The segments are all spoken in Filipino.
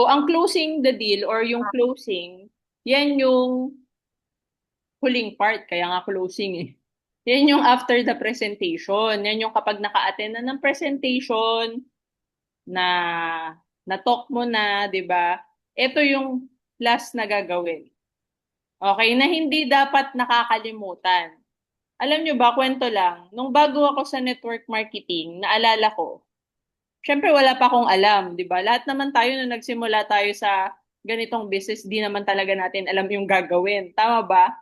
So, ang closing the deal or yung closing, yan yung huling part, kaya nga closing eh. Yan yung after the presentation. Yan yung kapag naka-attend na ng presentation, na na-talk mo na, di ba? Ito yung last na gagawin. Okay, na hindi dapat nakakalimutan. Alam nyo ba, kwento lang, nung bago ako sa network marketing, naalala ko, syempre wala pa akong alam, di ba? Lahat naman tayo nung nagsimula tayo sa ganitong business, di naman talaga natin alam yung gagawin. Tama ba?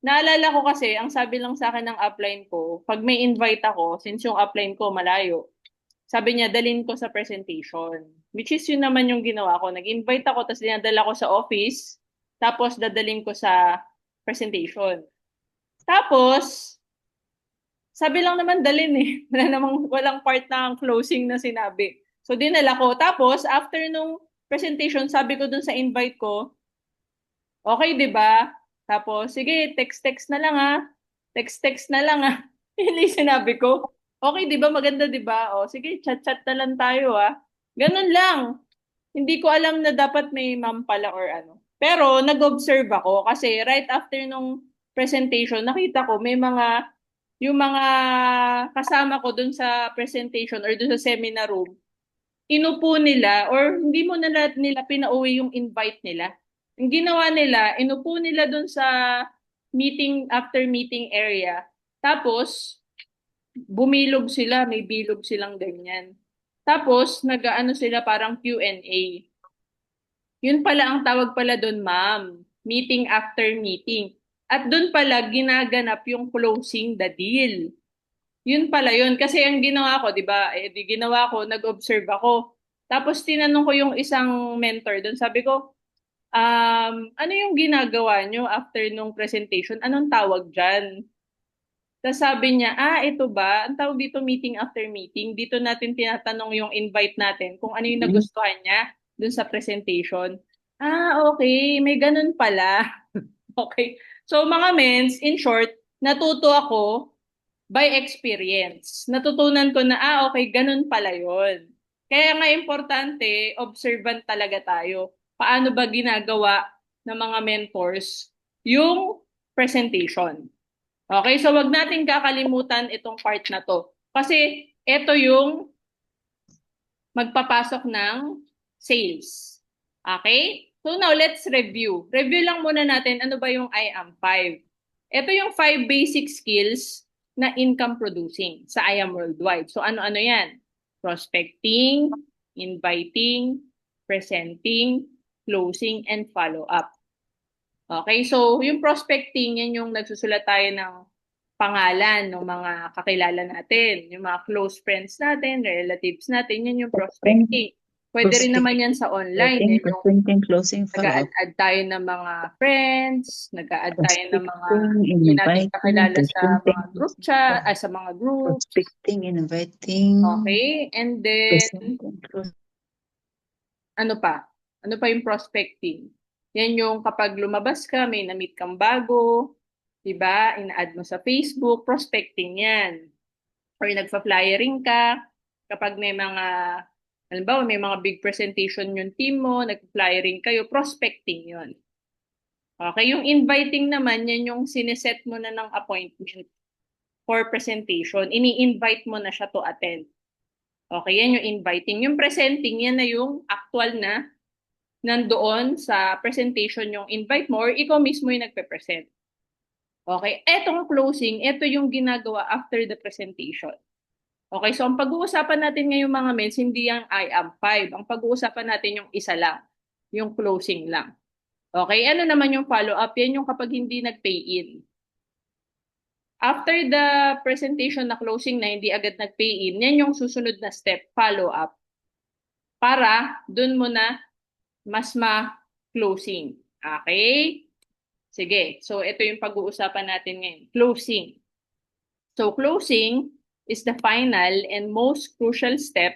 Naalala ko kasi, ang sabi lang sa akin ng upline ko, pag may invite ako, since yung upline ko malayo, sabi niya, dalhin ko sa presentation. Which is yun naman yung ginawa ko. Nag-invite ako, tapos dinadala ko sa office, tapos dadalhin ko sa presentation. Tapos, sabi lang naman dalhin eh. Wala namang, walang part ng closing na sinabi. So, dinala ko. Tapos, after nung presentation, sabi ko dun sa invite ko, okay, di ba? Tapos, sige, text-text na lang ah. Text-text na lang ah. Yun yung sinabi ko. Okay, di ba? Maganda, di ba? O, sige, chat-chat na lang tayo ah. Ganun lang. Hindi ko alam na dapat may ma'am pala or ano. Pero, nag-observe ako kasi right after nung presentation, nakita ko may mga, yung mga kasama ko dun sa presentation or dun sa seminar room, inupo nila or hindi mo nila pinauwi yung invite nila. Ang ginawa nila, inupo nila dun sa meeting, after meeting area. Tapos, bumilog sila, may bilog silang ganyan. Tapos, nag-ano sila parang Q&A. Yun pala ang tawag pala dun, ma'am. Meeting after meeting. At dun pala ginaganap yung closing the deal. Yun pala yun. Kasi ang ginawa ko, di ba, di ginawa ko, nag-observe ako. Tapos tinanong ko yung isang mentor doon. Sabi ko, ano yung ginagawa nyo after nung presentation? Anong tawag dyan? Tapos sabi niya, ito ba? Ang tawag dito meeting after meeting. Dito natin tinatanong yung invite natin kung ano yung Mm. nagustuhan niya dun sa presentation. Okay. May ganun pala. Okay. So mga mens, in short, natuto ako by experience. Natutunan ko na, okay, ganun pala yon. Kaya nga importante, observant talaga tayo. Paano ba ginagawa ng mga mentors yung presentation? Okay, so wag natin kakalimutan itong part na to. Kasi ito yung magpapasok ng sales. Okay? So now, let's review. Review lang muna natin ano ba yung I am 5. Ito yung 5 basic skills na income producing sa I am Worldwide. So ano-ano yan? Prospecting, inviting, presenting, closing, and follow-up. Okay, so yung prospecting, yan yung nagsusulat tayo ng pangalan ng mga kakilala natin, yung mga close friends natin, relatives natin, yan yung Prospecting, prospecting. Pwede rin naman yan sa online, yan yung presenting, closing, follow-up. nag-a-add tayo ng mga friends, nag-a-add tayo ng mga Prospecting, hindi natin inviting, kakilala sa presenting, mga group closing, chat, follow-up. sa mga groups. Prospecting, inviting, Okay, and then presenting, closing. ano pa? Ano pa yung prospecting? Yan yung kapag lumabas ka, may na-meet kang bago, 'di ba? Ina-add mo sa Facebook, prospecting 'yan. Or nagfa-flyering ka, kapag may mga halimbawa may mga big presentation yung team mo, nag-flyering kayo, prospecting 'yon. Okay, yung inviting naman, yan yung sineset mo na ng appointment for presentation. Ini-invite mo na siya to attend. Okay, yan yung inviting. Yung presenting, yan na yung actual na nandoon sa presentation yung invite mo or ikaw mismo yung nagpe-present. Okay? Etong closing, ito yung ginagawa after the presentation. Okay, so ang pag-uusapan natin ngayong mga mens, hindi yung I am 5. Ang pag-uusapan natin yung isa lang, yung closing lang. Okay, ano naman yung follow-up? Yan yung kapag hindi nag-pay in. After the presentation na closing na hindi agad nag-pay in, yan yung susunod na step, follow-up. Para dun mo na mas ma-closing. Okay? Sige. So, ito yung pag-uusapan natin ngayon. Closing. So, closing is the final and most crucial step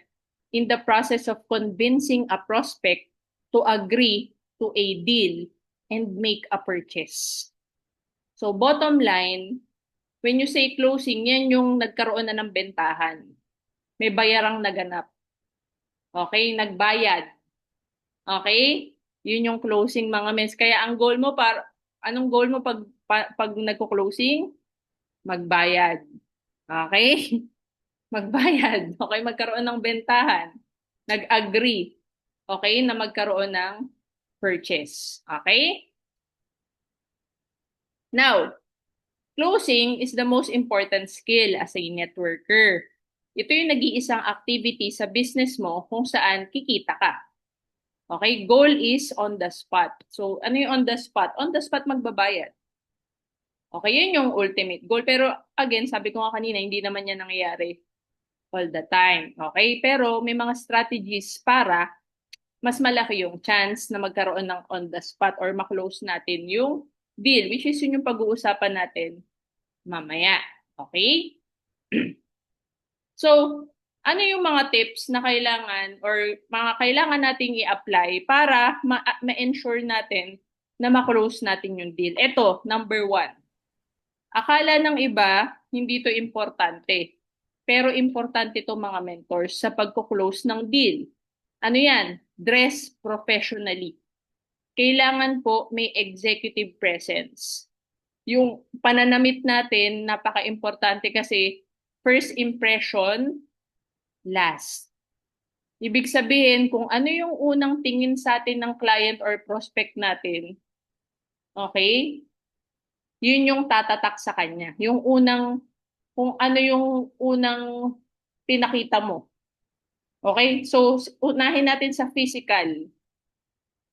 in the process of convincing a prospect to agree to a deal and make a purchase. So, bottom line, when you say closing, yan yung nagkaroon na ng bentahan. May bayarang naganap. Okay? Nagbayad. Okay? Yun yung closing mga mens. Kaya ang goal mo anong goal mo pag nagko-closing? Magbayad. Okay? Magbayad. Okay, magkaroon ng bentahan. Nag-agree. Okay, na magkaroon ng purchase. Okay? Now, closing is the most important skill as a networker. Ito yung nag-iisang activity sa business mo kung saan kikita ka. Okay? Goal is on the spot. So, ano yung on the spot? On the spot magbabayad. Okay, yun yung ultimate goal. Pero again, sabi ko nga kanina, hindi naman yan nangyayari all the time. Okay? Pero may mga strategies para mas malaki yung chance na magkaroon ng on the spot or maklose natin yung deal, which is yun yung pag-uusapan natin mamaya. Okay? So, ano yung mga tips na kailangan or mga kailangan nating i-apply para ma-ensure natin na ma-close natin yung deal? Ito, number one. Akala ng iba, hindi to importante. Pero importante to mga mentors sa pagko-close ng deal. Ano yan? Dress professionally. Kailangan po may executive presence. Yung pananamit natin, napaka-importante kasi first impression, last. Ibig sabihin, kung ano yung unang tingin sa atin ng client or prospect natin, okay? Yun yung tatatak sa kanya. Kung ano yung unang pinakita mo. Okay? So, unahin natin sa physical.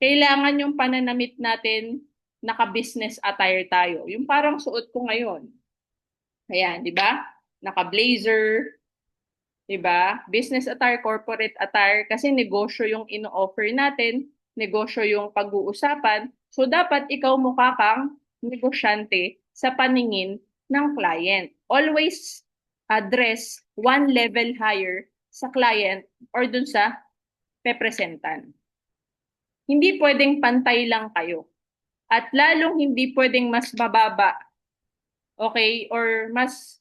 Kailangan yung pananamit natin, naka-business attire tayo. Yung parang suot ko ngayon. Ayan, di ba? Naka-blazer, di ba? Business attire, corporate attire, kasi negosyo yung ino-offer natin, negosyo yung pag-uusapan. So, dapat ikaw mukha kang negosyante sa paningin ng client. Always address one level higher sa client or dun sa representant. Hindi pwedeng pantay lang kayo. At lalong hindi pwedeng mas mababa, okay? Or mas,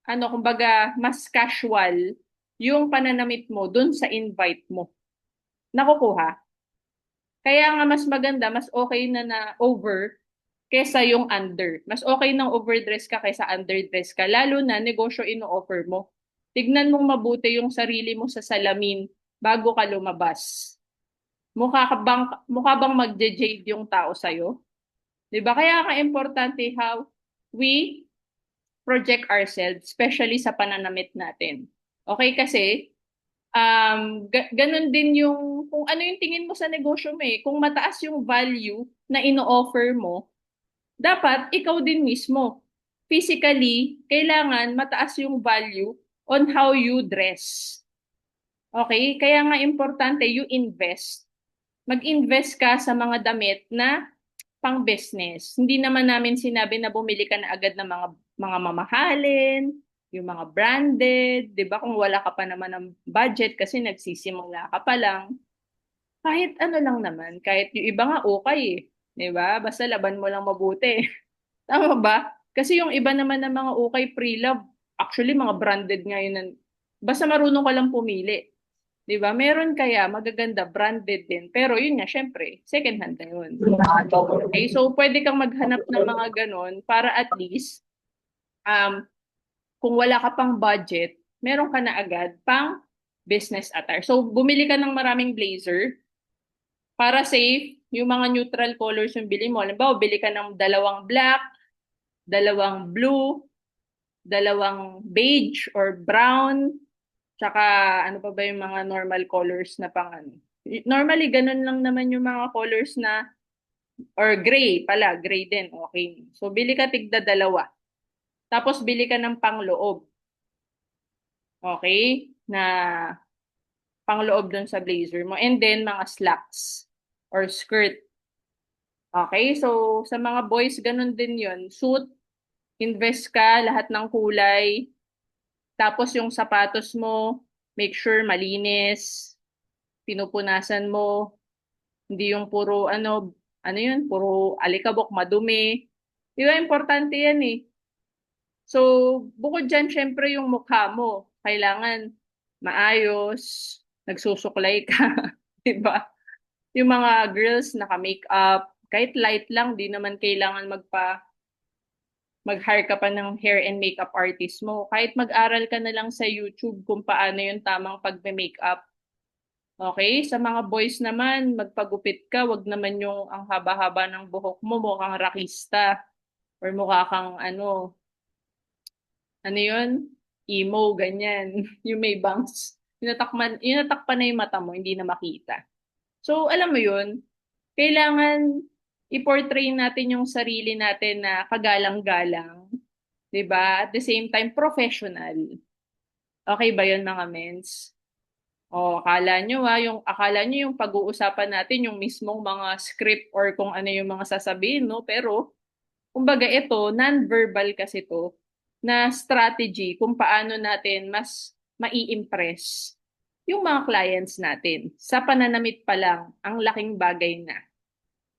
kumbaga, mas casual yung pananamit mo dun sa invite mo. Nakukuha? Kaya nga mas maganda, mas okay na over kesa yung under. Mas okay nang overdress ka kaysa underdress ka. Lalo na negosyo ino-offer mo. Tignan mong mabuti yung sarili mo sa salamin bago ka lumabas. Mukha bang magje-jade yung tao sa'yo? 'Di ba? Kaya ka importante how we project ourselves, especially sa pananamit natin. Okay, kasi ganun din yung kung ano yung tingin mo sa negosyo mo eh. Kung mataas yung value na ino-offer mo, dapat ikaw din mismo. Physically, kailangan mataas yung value on how you dress. Okay? Kaya nga importante you invest. Mag-invest ka sa mga damit na pang business. Hindi naman namin sinabi na bumili ka na agad ng mga mamahalin, yung mga branded, 'di ba? Kung wala ka pa naman ng budget kasi nagsisimula ka pa lang. Kahit ano lang naman, kahit yung iba nga okay eh, 'di ba? Basta laban mo lang mabuti. Tama ba? Kasi yung iba naman ng mga okay pre-love, actually mga branded ngayon basta marunong ka lang pumili. 'Di ba? Meron kaya magaganda branded din. Pero yun nga, syempre, second hand na yun. Okay, so pwede kang maghanap ng mga ganon para at least um, kung wala ka pang budget, meron ka na agad pang business attire. So bumili ka ng maraming blazer para safe, yung mga neutral colors yung bili mo. Halimbawa, bili ka ng dalawang black, dalawang blue, dalawang beige or brown, tsaka ano pa ba yung mga normal colors na pang ano. Normally, ganun lang naman yung mga colors na or gray pala, gray din, okay. So, bili ka tigda dalawa. Tapos, bili ka ng pangloob. Okay? Na pangloob dun sa blazer mo. And then, mga slacks or skirt. Okay? So, sa mga boys, ganun din yun. Suit, invest ka, lahat ng kulay. Tapos, yung sapatos mo, make sure malinis, pinupunasan mo, hindi yung puro ano yun, puro alikabok, madumi. Di ba, importante yan eh. So, bukod dyan, syempre yung mukha mo, kailangan maayos, nagsusuklay ka, di ba? Yung mga girls naka-makeup, kahit light lang, di naman kailangan mag-hire ka pa ng hair and makeup artist mo. Kahit mag-aral ka na lang sa YouTube kung paano yung tamang pagme-makeup. Okay? Sa mga boys naman, magpagupit ka, wag naman yung ang haba-haba ng buhok mo, mukhang rakista. Or mukha kang ano yun? Emo, ganyan. Yung may bangs. Yun natakpan na yung mata mo, hindi na makita. So, alam mo yun, kailangan i-portray natin yung sarili natin na kagalang-galang, 'di ba? At the same time, professional. Okay ba yun mga mens? O, akala nyo yung pag-uusapan natin yung mismong mga script or kung ano yung mga sasabihin, no? Pero, kumbaga ito, non-verbal kasi to, na strategy kung paano natin mas mai-impress yung mga clients natin. Sa pananamit pa lang, ang laking bagay na.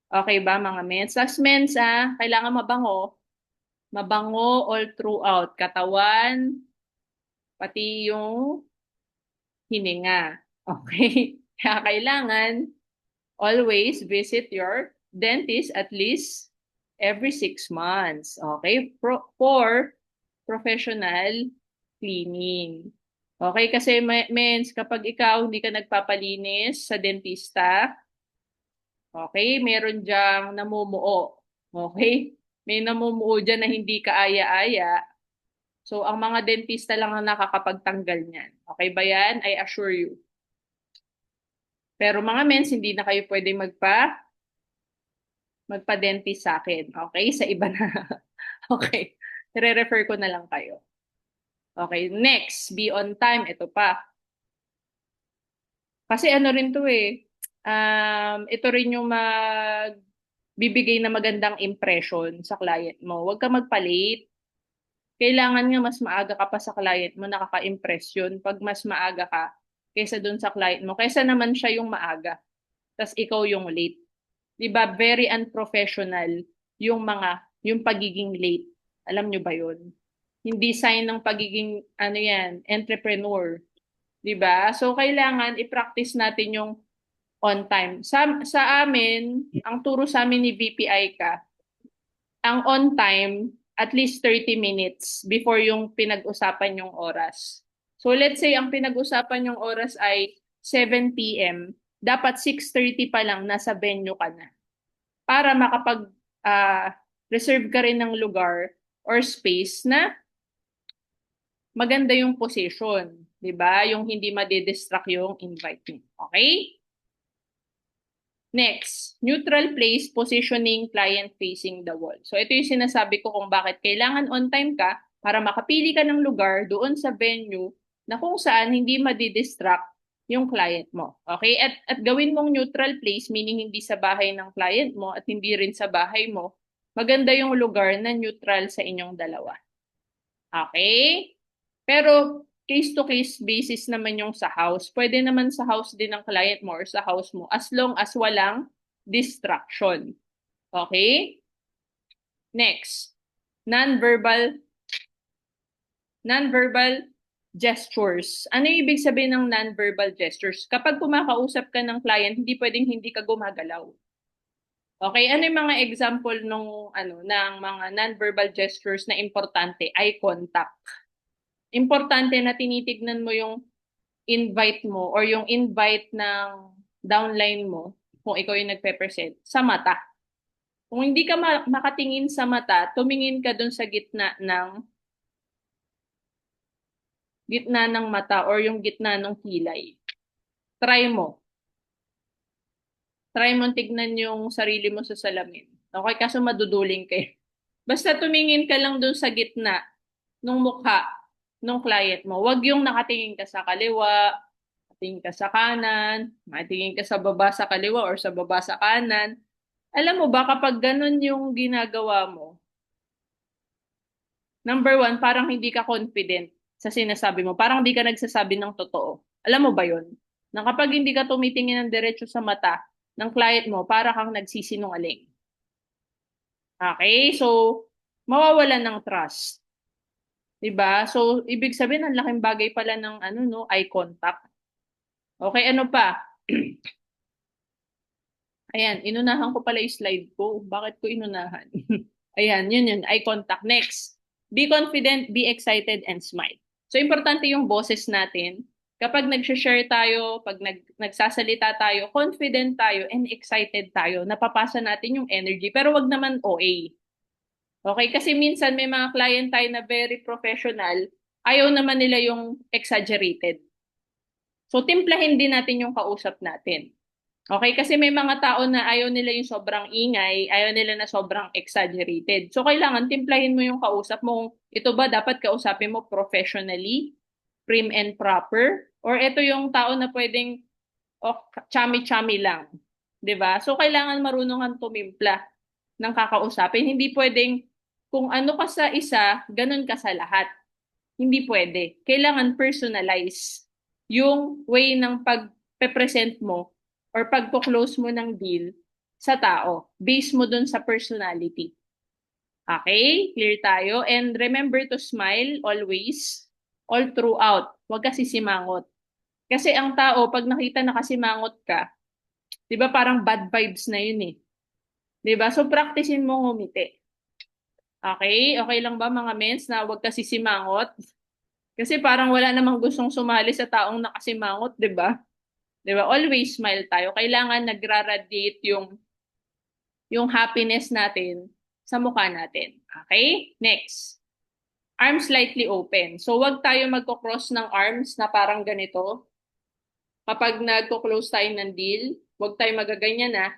Okay ba mga mens? As mens, kailangan mabango. Mabango all throughout. Katawan, pati yung hininga. Okay? Kaya kailangan always visit your dentist at least every 6 months. Okay? For professional cleaning. Okay? Kasi mens, kapag ikaw hindi ka nagpapalinis sa dentista, okay, meron diyang namumuo. Okay? May namumuo dyan na hindi kaaya-aya. So, ang mga dentista lang ang nakakapagtanggal niyan. Okay ba yan? I assure you. Pero mga mens, hindi na kayo pwede magpa-dentist sa akin. Okay? Sa iba na. Okay. I-refer ko na lang kayo. Okay. Next, be on time. Ito pa. Kasi ano rin to eh. Ito rin yung bibigay na magandang impression sa client mo. Huwag ka magpa-late. Kailangan nga mas maaga ka pa sa client mo, nakaka-impress yun. Pag mas maaga ka kaysa dun sa client mo, kaysa naman siya yung maaga, tas ikaw yung late. 'Di ba? Very unprofessional yung pagiging late. Alam nyo ba yun? Hindi sign ng pagiging, ano yan, entrepreneur. 'Di ba? So, kailangan i-practice natin yung on time. Sa amin, ang turo sa amin ni VPI ka, ang on time, at least 30 minutes before yung pinag-usapan yung oras. So let's say ang pinag-usapan yung oras ay 7 p.m., dapat 6:30 pa lang nasa venue ka na para makapag reserve ka rin ng lugar or space na maganda yung position, 'di ba? Yung hindi madidistract yung invite mo. Okay? Next, neutral place positioning client facing the wall. So ito yung sinasabi ko kung bakit kailangan on time ka para makapili ka ng lugar doon sa venue na kung saan hindi madidistract yung client mo. Okay? At gawin mong neutral place, meaning hindi sa bahay ng client mo at hindi rin sa bahay mo. Maganda yung lugar na neutral sa inyong dalawa. Okay? Pero case-to-case basis naman yung sa house. Pwede naman sa house din ng client mo or sa house mo as long as walang distraction. Okay? Next, non-verbal non-verbal gestures. Ano yung ibig sabihin ng non-verbal gestures? Kapag kumakausap ka ng client, hindi pwedeng hindi ka gumagalaw. Okay, ano yung mga example ng mga non-verbal gestures na importante? Eye contact. Importante na tinitignan mo yung invite mo or yung invite ng downline mo kung ikaw yung nagpe-present sa mata. Kung hindi ka makatingin sa mata, tumingin ka dun sa gitna ng mata or yung gitna ng kilay. Try mo. Try mo tignan yung sarili mo sa salamin. Okay, kaso maduduling kayo. Basta tumingin ka lang dun sa gitna ng mukha ng client mo. Huwag yung nakatingin ka sa kaliwa, nakatingin ka sa kanan, nakatingin ka sa baba sa kaliwa or sa baba sa kanan. Alam mo ba, kapag ganun yung ginagawa mo, number one, parang hindi ka confident sa sinasabi mo. Parang hindi ka nagsasabi ng totoo. Alam mo ba yun? Na kapag hindi ka tumitingin ng diretso sa mata ng client mo, para kang nagsisinungaling. Okay? So, mawawalan ng trust. 'Di ba? So, ibig sabihin, ang laking bagay pala ng eye contact. Okay, ano pa? Ayan, inunahan ko pala yung slide ko. Bakit ko inunahan? Ayan, yun. Eye contact. Next. Be confident, be excited, and smile. So, importante yung boses natin. Kapag nag-share tayo, pag nagsasalita tayo, confident tayo, and excited tayo, napapasa natin yung energy. Pero wag naman OA. Okay? Kasi minsan may mga client tayo na very professional, ayaw naman nila yung exaggerated. So, timplahin din natin yung kausap natin. Okay, kasi may mga tao na ayaw nila yung sobrang ingay, ayaw nila na sobrang exaggerated. So, kailangan timplahin mo yung kausap mo. Ito ba dapat kausapin mo professionally, prim and proper? Or ito yung tao na pwedeng oh, chami-chami lang. 'Di ba? So, kailangan marunong kang tumimpla ng kakausapin. Hindi pwedeng kung ano ka sa isa, ganun ka sa lahat. Hindi pwede. Kailangan personalize yung way ng pag-present mo or pagpo-close mo ng deal sa tao. Base mo dun sa personality. Okay? Clear tayo? And remember to smile always, all throughout. Huwag kasi simangot. Kasi ang tao, pag nakita na kasimangot ka, di ba parang bad vibes na yun eh. Di ba? So, practicein mo ngumiti. Okay? Okay lang ba mga mens na huwag kasi simangot? Kasi parang wala namang gustong sumali sa taong nakasimangot, 'di ba? 'Di ba? Always smile tayo. Kailangan nagra-radiate yung happiness natin sa mukha natin. Okay? Next. Arms slightly open. So, wag tayo magko-cross ng arms na parang ganito. Kapag nagko-close tayo ng deal, wag tayo magaganyan na.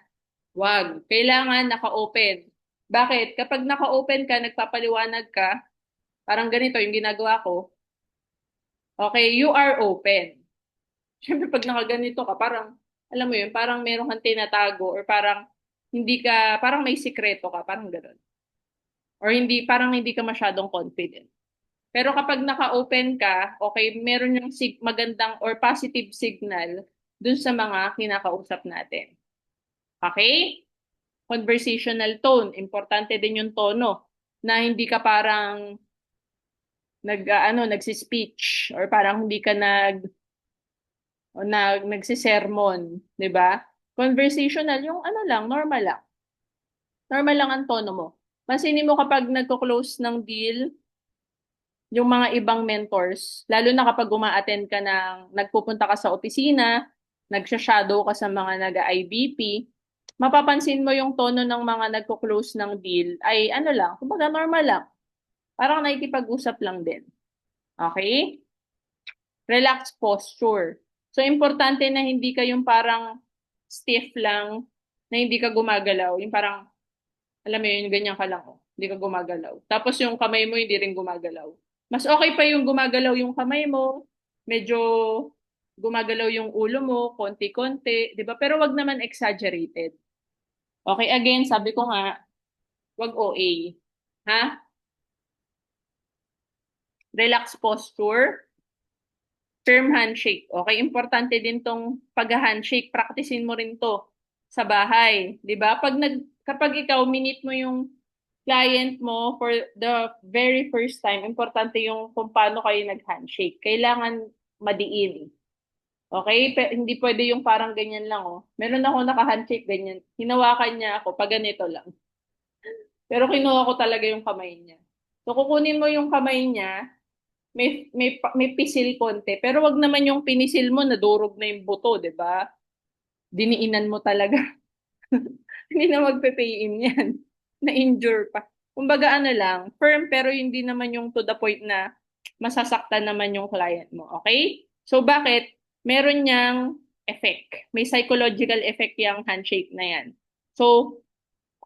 Wag. Kailangan naka-open. Bakit? Kapag naka-open ka, nagpapaliwanag ka, parang ganito yung ginagawa ko. Okay, you are open. Siyempre, pag nakaganito ka, parang, alam mo yun, parang meron kang tinatago or parang hindi ka, parang may sikreto ka, parang gano'n. Or hindi, parang hindi ka masyadong confident. Pero kapag naka-open ka, okay, meron yung magandang or positive signal dun sa mga kinakausap natin. Okay? Conversational tone. Importante din yung tono na hindi ka parang nagsi-speech or parang hindi ka nagsisermon, 'di ba? Conversational, yung ano lang, normal lang. Normal lang ang tono mo. Pansinin mo kapag nagko-close ng deal, yung mga ibang mentors, lalo na kapag uma-attend ka nagpupunta ka sa opisina, nagsha-shadow ka sa mga nag-IBP, mapapansin mo yung tono ng mga nagko-close ng deal ay ano lang, kumbaga normal lang. Parang nakikipag-usap lang din. Okay? Relaxed posture. So, importante na hindi ka yung parang stiff lang, na hindi ka gumagalaw. Yung parang, alam mo yun, ganyan ka lang, oh. Hindi ka gumagalaw. Tapos yung kamay mo, hindi rin gumagalaw. Mas okay pa yung gumagalaw yung kamay mo, medyo gumagalaw yung ulo mo, konti-konti, di ba? Pero wag naman exaggerated. Okay, again, sabi ko nga, wag OA. Ha? Relax posture. Firm handshake. Okay, importante din tong pag-handshake. Practicein mo rin to sa bahay, 'di ba? Kapag ikaw minit mo yung client mo for the very first time, importante yung kung paano kayo nag-handshake. Kailangan madiin. Okay? Hindi pwede yung parang ganyan lang, oh. Meron ako naka-handshake ganyan. Hinawakan niya ako pag ganito lang. Pero kinuha ko talaga yung kamay niya. So kukunin mo yung kamay niya, may pisil konti. Pero wag naman yung pinisil mo, nadurog na yung buto, di ba? Diniinan mo talaga. Hindi na magpe-pay-in yan. Na-injure pa. Kumbaga ano lang, firm pero hindi naman yung to the point na masasaktan naman yung client mo. Okay? So bakit? Meron niyang effect. May psychological effect yung handshake na yan. So,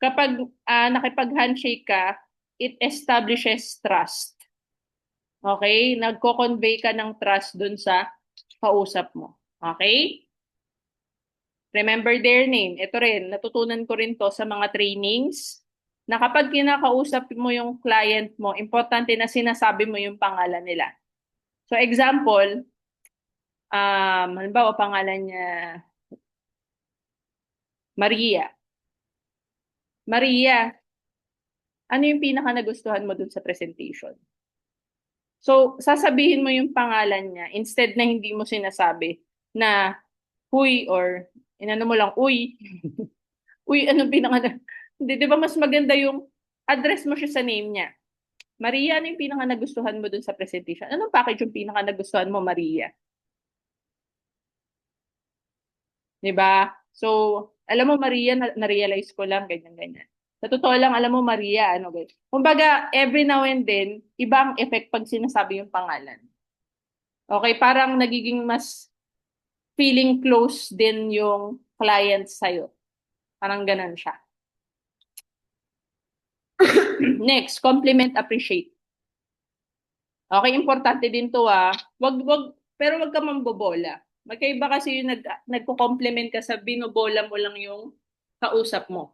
kapag nakipag-handshake ka, it establishes trust. Okay? Nagko-convey ka ng trust dun sa kausap mo. Okay? Remember their name. Ito rin, natutunan ko rin to sa mga trainings na kapag kinakausap mo yung client mo, importante na sinasabi mo yung pangalan nila. So example, halimbawa pangalan niya Maria. Maria, ano yung pinaka nagustuhan mo dun sa presentation? So, sasabihin mo yung pangalan niya instead na hindi mo sinasabi na huy or inano mo lang uy. Uy, anong pinaka... Hindi, di ba mas maganda yung address mo siya sa name niya. Maria, ano yung pinaka nagustuhan mo dun sa presentation? Anong package yung pinaka nagustuhan mo, Maria? Di ba? So, alam mo, Maria, na-realize ko lang, ganyan-ganyan. Sa totoo lang, alam mo, Maria, ano, guys. Kumbaga, every now and then, iba ang effect pag sinasabi yung pangalan. Okay, parang nagiging mas feeling close din yung client sa'yo. Parang ganun siya. Next, compliment, appreciate. Okay, importante din to pero wag ka mambobola. Magkaiba kasi yung nagko-compliment ka sa binobola mo lang yung kausap mo.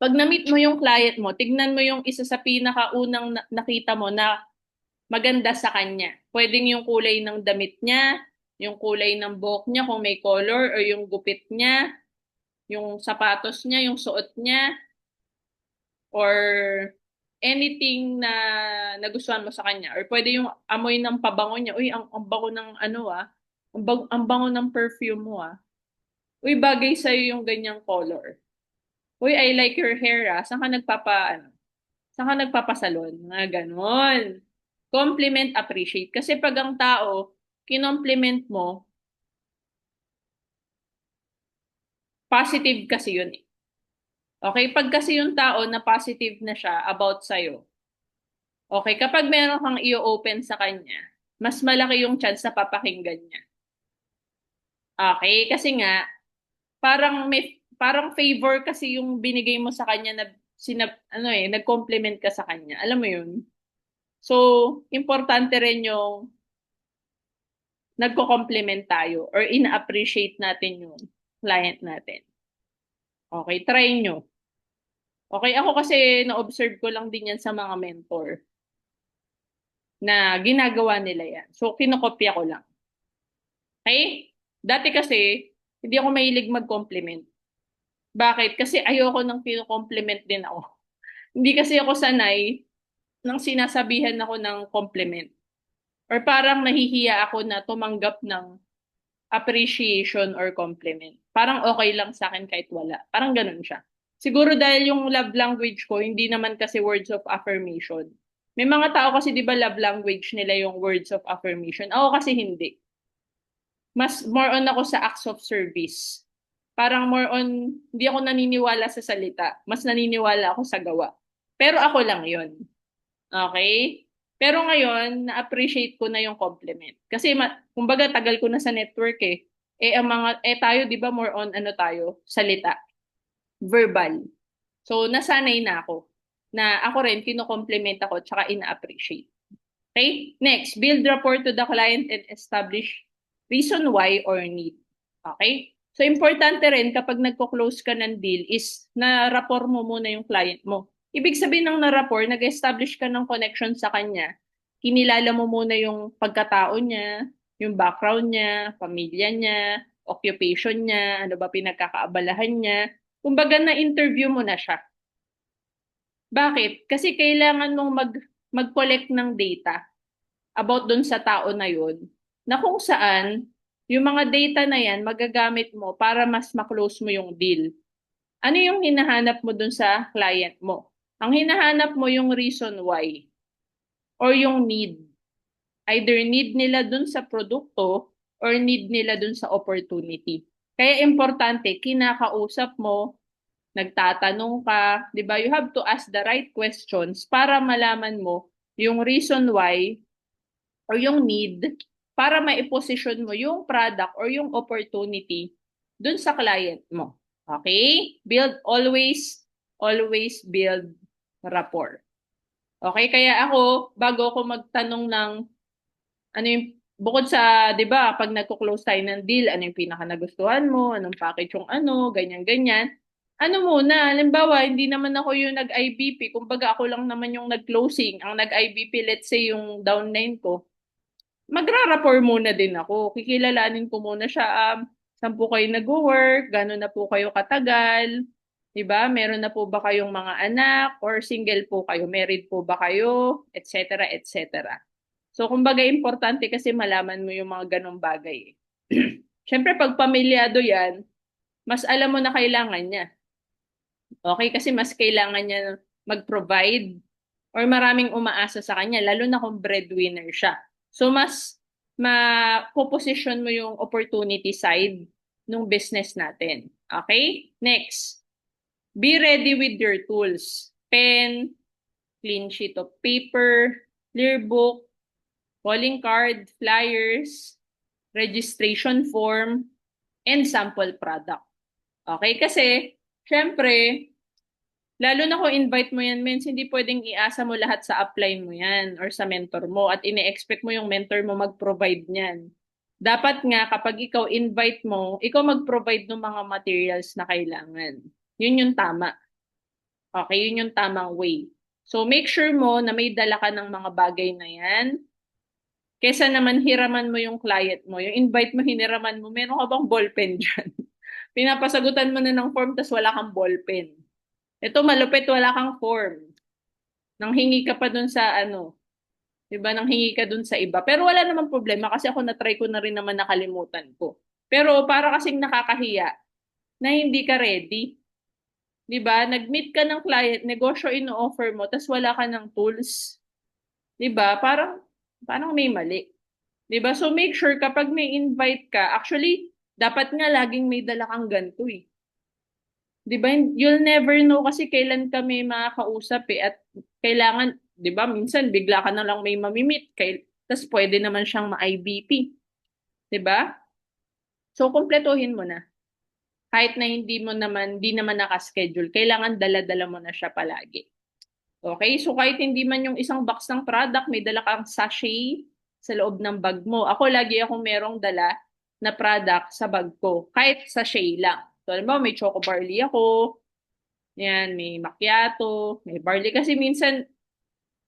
Pag na-meet mo yung client mo, tignan mo yung isa sa pinakaunang nakita mo na maganda sa kanya. Pwedeng yung kulay ng damit niya, yung kulay ng buhok niya kung may color, or yung gupit niya, yung sapatos niya, yung suot niya, or anything na nagustuhan mo sa kanya. Or pwede yung amoy ng pabango niya. Uy, ang bango ng ano ang bango ng perfume mo Uy, bagay sa'yo yung ganyang color. Uy, I like your hair Saan ka saan ka nagpapasalon? Mga ganon. Compliment, appreciate. Kasi pag ang tao, kinompliment mo, positive kasi yun eh. Okay? Pag kasi yung tao na positive na siya about sa'yo, okay, kapag meron kang i-open sa kanya, mas malaki yung chance na papakinggan niya. Okay? Kasi nga, parang favor kasi yung binigay mo sa kanya na nag-compliment ka sa kanya. Alam mo yun? So, importante rin yung nagko-compliment tayo or ina-appreciate natin yung client natin. Okay, try nyo. Okay, ako kasi na-observe ko lang din yan sa mga mentor na ginagawa nila yan. So, kinokopya ko lang. Okay? Dati kasi, hindi ako mahilig mag-compliment. Bakit? Kasi ayoko nang pino-compliment din ako. Hindi kasi ako sanay nang sinasabihan ako ng compliment. Or parang nahihiya ako na tumanggap ng appreciation or compliment. Parang okay lang sa akin kahit wala. Parang ganun siya. Siguro dahil yung love language ko, hindi naman kasi words of affirmation. May mga tao kasi 'di ba love language nila yung words of affirmation. Ako kasi hindi. Mas more on ako sa acts of service. Parang more on, hindi ako naniniwala sa salita. Mas naniniwala ako sa gawa. Pero ako lang yon. Okay? Pero ngayon, na-appreciate ko na yung compliment. Kasi, kumbaga, tagal ko na sa network eh. Tayo, di ba, more on ano tayo? Salita. Verbal. So, nasanay na ako. Na ako rin, kino-compliment ako, tsaka ina-appreciate. Okay? Next, build rapport to the client and establish reason why or need. Okay? So, importante rin kapag nagko-close ka ng deal is na rapport mo muna yung client mo. Ibig sabihin ng na-rapport, nag-establish ka ng connection sa kanya. Kinilala mo muna yung pagkatao niya, yung background niya, pamilya niya, occupation niya, ano ba pinagkakaabalahan niya. Kumbaga na-interview mo na siya. Bakit? Kasi kailangan mong mag-collect ng data about dun sa tao na yun, na kung saan yung mga data na yan magagamit mo para mas maklose mo yung deal. Ano yung hinahanap mo dun sa client mo? Ang hinahanap mo yung reason why or yung need. Either need nila dun sa produkto or need nila dun sa opportunity. Kaya importante, kinakausap mo, nagtatanong ka, 'di ba? You have to ask the right questions para malaman mo yung reason why or yung need para ma-position mo yung product or yung opportunity dun sa client mo. Okay? Always build rapport. Okay? Kaya ako, bago ako magtanong ng ano yung, bukod sa, di ba, pag nagko-close tayo ng deal, ano yung pinaka nagustuhan mo, anong package yung ano, ganyan-ganyan. Ano muna, halimbawa, hindi naman ako yung nag-IBP, kumbaga ako lang naman yung nag-closing. Ang nag-IBP, let's say, yung downline ko, magra-rapport muna din ako. Kikilalanin ko muna siya, saan po kayo nag-work, gano'n na po kayo katagal, 'di ba? Meron na po ba kayong mga anak or single po kayo, married po ba kayo, etc. etc. So kumbaga importante kasi malaman mo yung mga ganong bagay. Siyempre pag pamilyado 'yan, mas alam mo na kailangan niya. Okay? Kasi mas kailangan niya mag-provide or maraming umaasa sa kanya, lalo na kung breadwinner siya. So, mas mapoposition mo yung opportunity side ng business natin. Okay? Next, be ready with your tools. Pen, clean sheet of paper, clear book, calling card, flyers, registration form, and sample product. Okay? Kasi, syempre, lalo na kung invite mo yan, mens, hindi pwedeng iasa mo lahat sa upline mo yan or sa mentor mo at ine-expect mo yung mentor mo mag-provide niyan. Dapat nga, kapag ikaw invite mo, ikaw mag-provide ng mga materials na kailangan. Yun yung tama. Okay, yun yung tamang way. So, make sure mo na may dala ka ng mga bagay na yan. Kesa naman hiraman mo yung client mo. Yung invite mo, hiniraman mo, meron ka bang ballpen dyan? Pinapasagutan mo na ng form, tas wala kang ballpen. Ito malupit, wala kang form. Nanghingi ka pa dun sa ano, 'di ba? Nanghingi ka dun sa iba. Pero wala namang problema kasi ako na-try ko na rin naman nakalimutan ko. Pero para kasing nakakahiya na hindi ka ready. 'Di ba? Nag-meet ka ng client, negosyo ino-offer mo, tas wala ka ng tools. 'Di ba? Parang may mali. 'Di ba? So make sure kapag may invite ka, actually dapat nga laging may dala kang ganito eh. 'Di ba? You'll never know kasi kailan kami makakausap eh at kailangan, 'di ba? Minsan bigla ka na lang may mamimit kay tas pwede naman siyang ma-IBP, 'di ba? So kumpletuhin mo na. Kahit na hindi naman naka-schedule, kailangan dala-dala mo na siya palagi. Okay? So kahit hindi man yung isang box ng product, may dala kang sachet sa loob ng bag mo. Ako lagi akong merong dala na product sa bag ko, kahit sachet lang. So, alam mo, may choco barley ako, yan, may macchiato, may barley. Kasi minsan,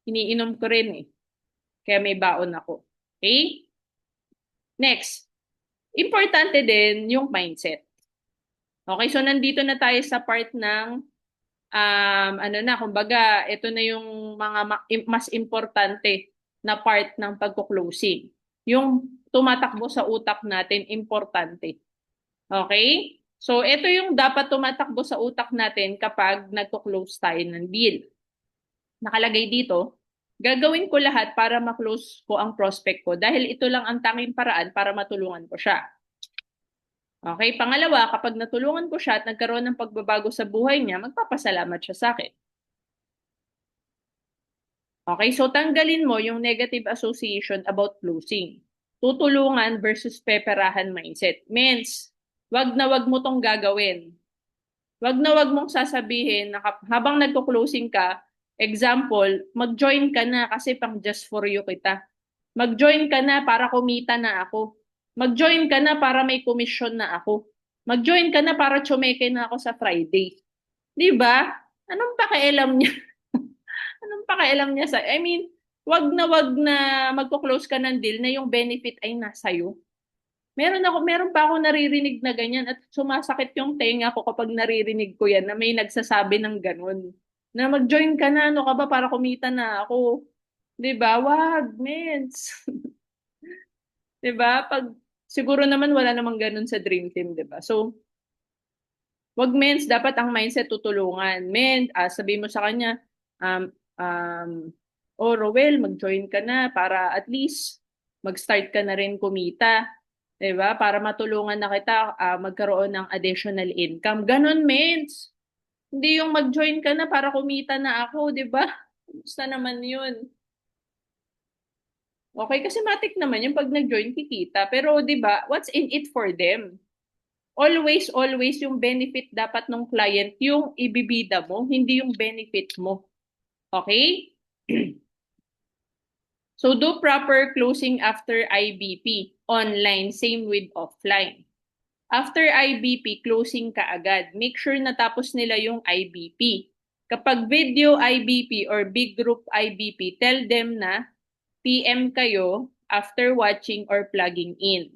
iniinom ko rin eh. Kaya may baon ako. Okay? Next, importante din yung mindset. Okay, so nandito na tayo sa part ng, ano na, kumbaga, ito na yung mga mas importante na part ng pagko-closing. Yung tumatakbo sa utak natin, importante. Okay? So, ito yung dapat tumatakbo sa utak natin kapag nagko-close tayo ng deal. Nakalagay dito, gagawin ko lahat para ma-close ko ang prospect ko dahil ito lang ang tanging paraan para matulungan ko siya. Okay, pangalawa, kapag natulungan ko siya at nagkaroon ng pagbabago sa buhay niya, magpapasalamat siya sa akin. Okay, so tanggalin mo yung negative association about closing. Tutulungan versus peperahan mindset. Means, wag na wag mo tong gagawin. Wag na wag mong sasabihin na habang nagko-closing ka, example, mag-join ka na kasi pang just for you kita. Mag-join ka na para kumita na ako. Mag-join ka na para may commission na ako. Mag-join ka na para tsumeke na ako sa Friday. 'Di ba? Anong pakialam niya? Anong pakialam niya sa I mean, wag na magko-close ka ng deal na yung benefit ay nasa iyo. Meron pa ako naririnig na ganyan at sumasakit yung tenga ko kapag naririnig ko yan na may nagsasabi ng ganun. Na mag-join ka na, ano ka ba para kumita na ako. 'Di ba? Wag, mens. 'Di ba? Siguro naman wala namang ganun sa dream team, 'di ba? So, wag mens, dapat ang mindset tutulungan. Men, sabihin mo sa kanya, um, um, oh, Rowel, mag-join ka na para at least mag-start ka na rin kumita. 'Di ba? Para matulungan na kita magkaroon ng additional income. Ganon, mens. Hindi yung mag-join ka na para kumita na ako, 'di ba? Gusto naman 'yun. Okay, kasi matik naman yung pag nag-join kikita. Pero 'di ba, what's in it for them? Always yung benefit dapat ng client yung ibibida mo, hindi yung benefit mo. Okay? So do proper closing after IBP. Online, same with offline. After IBP, closing ka agad. Make sure natapos nila yung IBP. Kapag video IBP or big group IBP, tell them na PM kayo after watching or plugging in.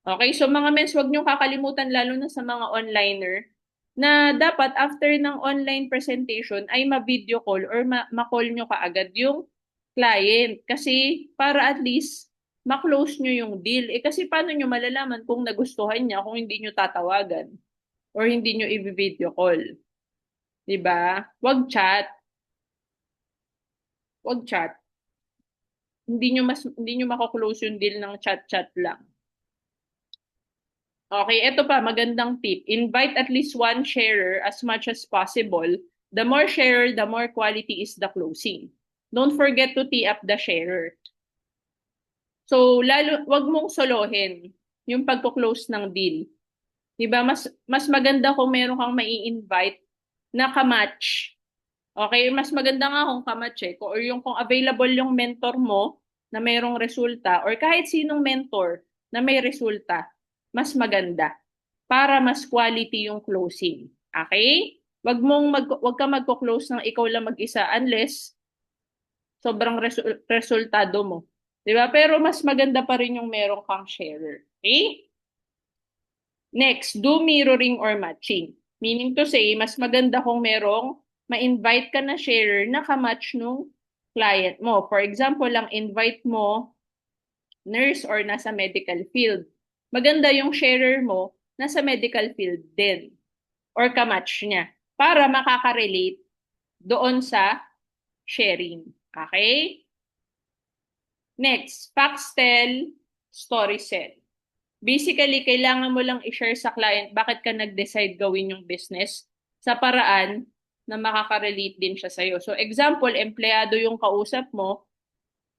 Okay, so mga mens, wag niyong kakalimutan lalo na sa mga onliner na dapat after ng online presentation ay ma-video call or ma-call nyo kaagad yung client. Kasi para at least ma-close nyo yung deal. Eh kasi paano nyo malalaman kung nagustuhan niya kung hindi nyo tatawagan? or hindi nyo i-video call. 'Di ba? Wag chat. Hindi nyo mako-close yung deal ng chat-chat lang. Okay, ito pa, magandang tip. Invite at least one sharer as much as possible. The more sharer, the more quality is the closing. Don't forget to tee up the sharer. So, wag mong solohin yung pagko-close ng deal. 'Di ba? Mas maganda kung meron kang mai-invite na kamatch. Okay, mas maganda nga kung kamatch eh. Or yung kung available yung mentor mo na mayroong resulta or kahit sinong mentor na may resulta, mas maganda para mas quality yung closing. Okay? Wag ka magko-close ng ikaw lang mag-isa unless sobrang resultado mo. 'Di ba? Pero mas maganda pa rin yung meron kang sharer. Okay? Next, do mirroring or matching. Meaning to say, mas maganda kung merong ma-invite ka na sharer na kamatch nung client mo. For example, lang invite mo nurse or nasa medical field. Maganda yung sharer mo nasa medical field din or kamatch niya para makaka-relate doon sa sharing. Okay? Next, Paxtel, story sell. Basically, kailangan mo lang i-share sa client bakit ka nag-decide gawin yung business sa paraan na makaka-relate din siya sa'yo. So, example, empleyado yung kausap mo,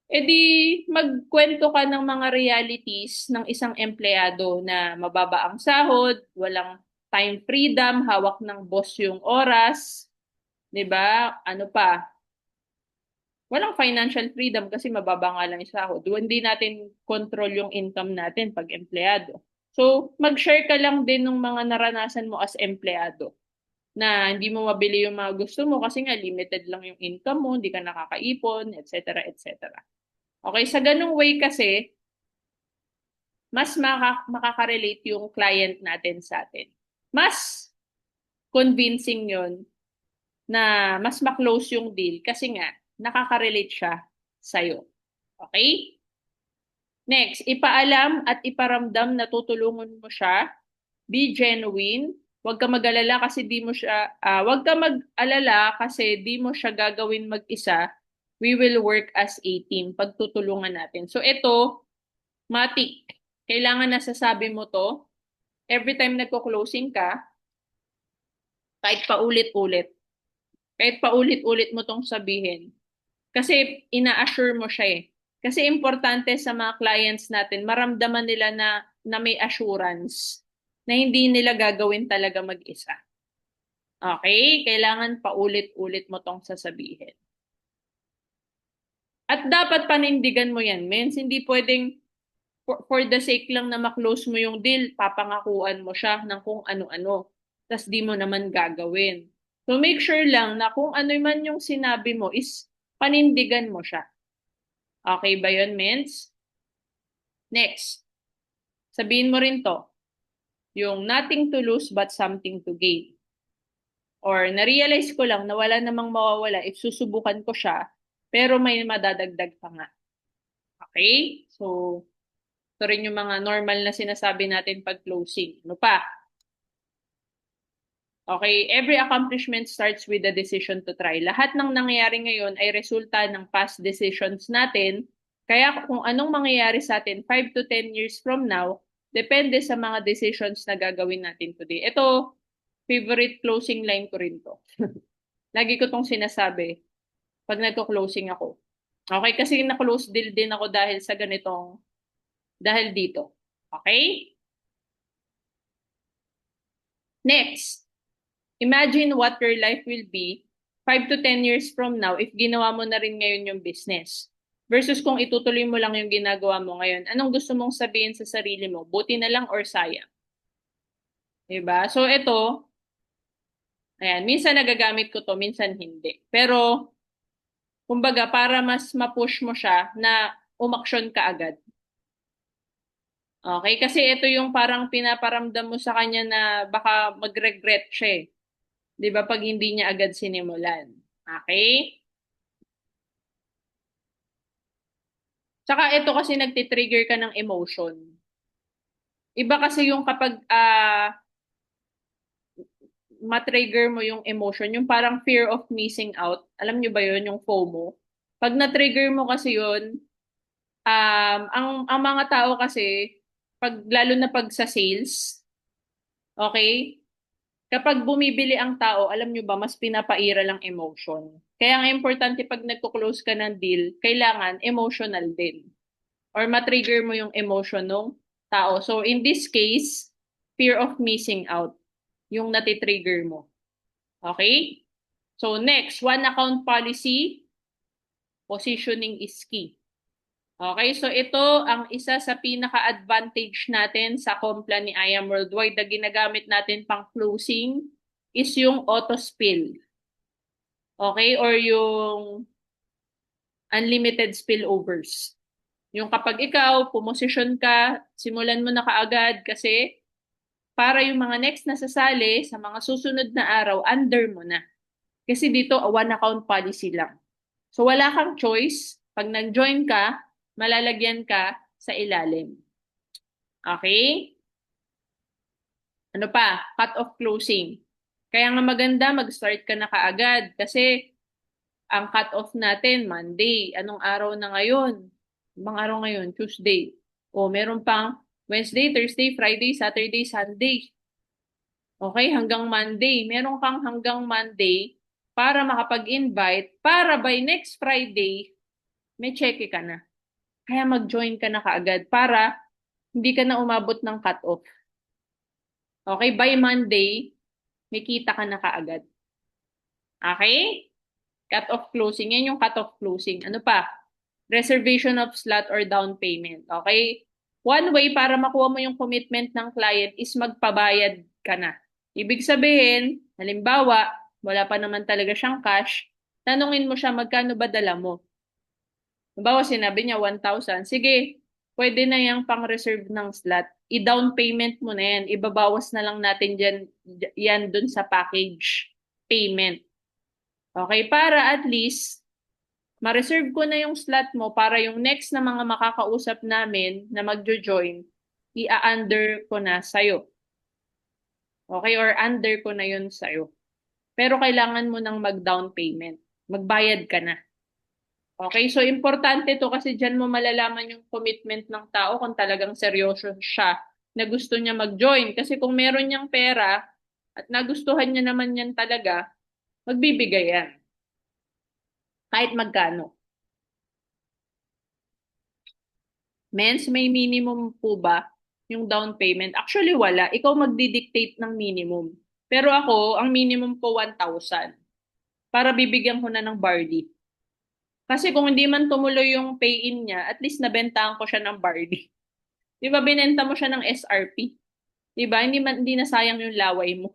edi magkwento ka ng mga realities ng isang empleyado na mababa ang sahod, walang time freedom, hawak ng boss yung oras, 'di ba? Ano pa? Walang financial freedom kasi mababa nga lang yung sahod. Hindi natin control yung income natin pag empleyado. So, mag-share ka lang din ng mga naranasan mo as empleyado na hindi mo mabili yung mga gusto mo kasi nga limited lang yung income mo, hindi ka nakakaipon, etc. etc. Okay, sa ganung way kasi, mas makaka-relate yung client natin sa atin. Mas convincing yon na mas ma-close yung deal kasi nga nakaka-relate siya sa'yo. Okay? Next, ipaalam at iparamdam na tutulungan mo siya. Be genuine. Huwag ka mag-alala kasi di mo siya gagawin mag-isa. We will work as a team. Pagtutulungan natin. So ito, matik. Kailangan nasasabi mo to every time nagko-closing ka, kahit paulit-ulit. Kahit paulit-ulit mo tong sabihin. Kasi ina-assure mo siya eh. Kasi importante sa mga clients natin, maramdaman nila na may assurance na hindi nila gagawin talaga mag-isa. Okay? Kailangan paulit-ulit mo tong sasabihin. At dapat panindigan mo yan, mens. Hindi pwedeng for the sake lang na maklose mo yung deal, papangakuan mo siya ng kung ano-ano. Tapos di mo naman gagawin. So make sure lang na kung ano man yung sinabi mo is panindigan mo siya. Okay ba yun, mens? Next, sabihin mo rin to, yung nothing to lose but something to gain. Or na-realize ko lang na wala namang mawawala if susubukan ko siya, pero may madadagdag pa nga. Okay? So, ito rin yung mga normal na sinasabi natin pag closing. Ano pa? Okay, every accomplishment starts with a decision to try. Lahat ng nangyayari ngayon ay resulta ng past decisions natin. Kaya kung anong mangyayari sa atin 5 to 10 years from now, depende sa mga decisions na gagawin natin today. Ito, favorite closing line ko rin to. Lagi ko tong sinasabi pag nagko-closing ako. Okay, kasi na-close deal din ako dahil dito. Okay? Next. Imagine what your life will be 5 to 10 years from now if ginawa mo na rin ngayon yung business. Versus kung itutuloy mo lang yung ginagawa mo ngayon, anong gusto mong sabihin sa sarili mo? Buti na lang or sayang? Diba? So ito, ayan, minsan nagagamit ko to, minsan hindi. Pero, kumbaga, para mas ma-push mo siya na umaksyon ka agad. Okay? Kasi ito yung parang pinaparamdam mo sa kanya na baka mag-regret siya eh. 'Di ba pag hindi niya agad sinimulan. Okay? Tsaka ito kasi nagtitrigger ka ng emotion. Iba kasi yung kapag matrigger mo yung emotion, yung parang fear of missing out. Alam nyo ba yun, yung FOMO? Pag na-trigger mo kasi yun, ang mga tao kasi, lalo na pag sa sales, okay? Kapag bumibili ang tao, alam nyo ba, mas pinapaira lang emotion. Kaya nga importante pag nagko-close ka ng deal, kailangan emotional din. Or matrigger mo yung emotion ng tao. So in this case, fear of missing out yung natitrigger mo. Okay? So next, one account policy, positioning is key. Okay, so ito ang isa sa pinaka-advantage natin sa Compla ni I Am Worldwide na ginagamit natin pang closing is yung auto spill. Okay, or yung unlimited spillovers. Yung kapag ikaw, pumosisyon ka, simulan mo na kaagad kasi para yung mga next na sasali sa mga susunod na araw, under mo na. Kasi dito, one account policy lang. So wala kang choice. Pag nag-join ka, malalagyan ka sa ilalim. Okay? Ano pa? Cut off closing. Kaya nga maganda mag-start ka na kaagad kasi ang cut off natin Monday. Anong araw na ngayon? Ibang araw ngayon, Tuesday. O meron pang Wednesday, Thursday, Friday, Saturday, Sunday. Okay, hanggang Monday. Meron kang hanggang Monday para makapag-invite para by next Friday, may cheque ka na. Kaya mag-join ka na kaagad para hindi ka na umabot ng cut-off. Okay, by Monday, may kita ka na kaagad. Okay? Cut-off closing. Yan yung cut-off closing. Ano pa? Reservation of slot or down payment. Okay? One way para makuha mo yung commitment ng client is magpabayad ka na. Ibig sabihin, halimbawa, wala pa naman talaga siyang cash, tanungin mo siya magkano ba dala mo. Halimbawa, sinabi niya 1,000. Sige, pwede na yung pang-reserve ng slot. I-down payment mo na yan. Ibabawas na lang natin yan dun sa package payment. Okay, para at least ma-reserve ko na yung slot mo para yung next na mga makakausap namin na magjo-join, i-under ko na sa'yo. Okay, or under ko na yun sa'yo. Pero kailangan mo nang mag-down payment. Magbayad ka na. Okay, so importante to kasi dyan mo malalaman yung commitment ng tao kung talagang seryoso siya na gusto niya mag-join. Kasi kung meron niyang pera at nagustuhan niya naman yan talaga, magbibigay yan. Kahit magkano. Mens, may minimum po ba yung down payment? Actually, wala. Ikaw magdi-dictate ng minimum. Pero ako, ang minimum ko 1,000 para bibigyan ko na ng barley. Kasi kung hindi man tumuloy yung pay-in niya, at least nabentahan ko siya ng barley. Di ba binenta mo siya ng SRP? Di ba? Hindi na sayang yung laway mo.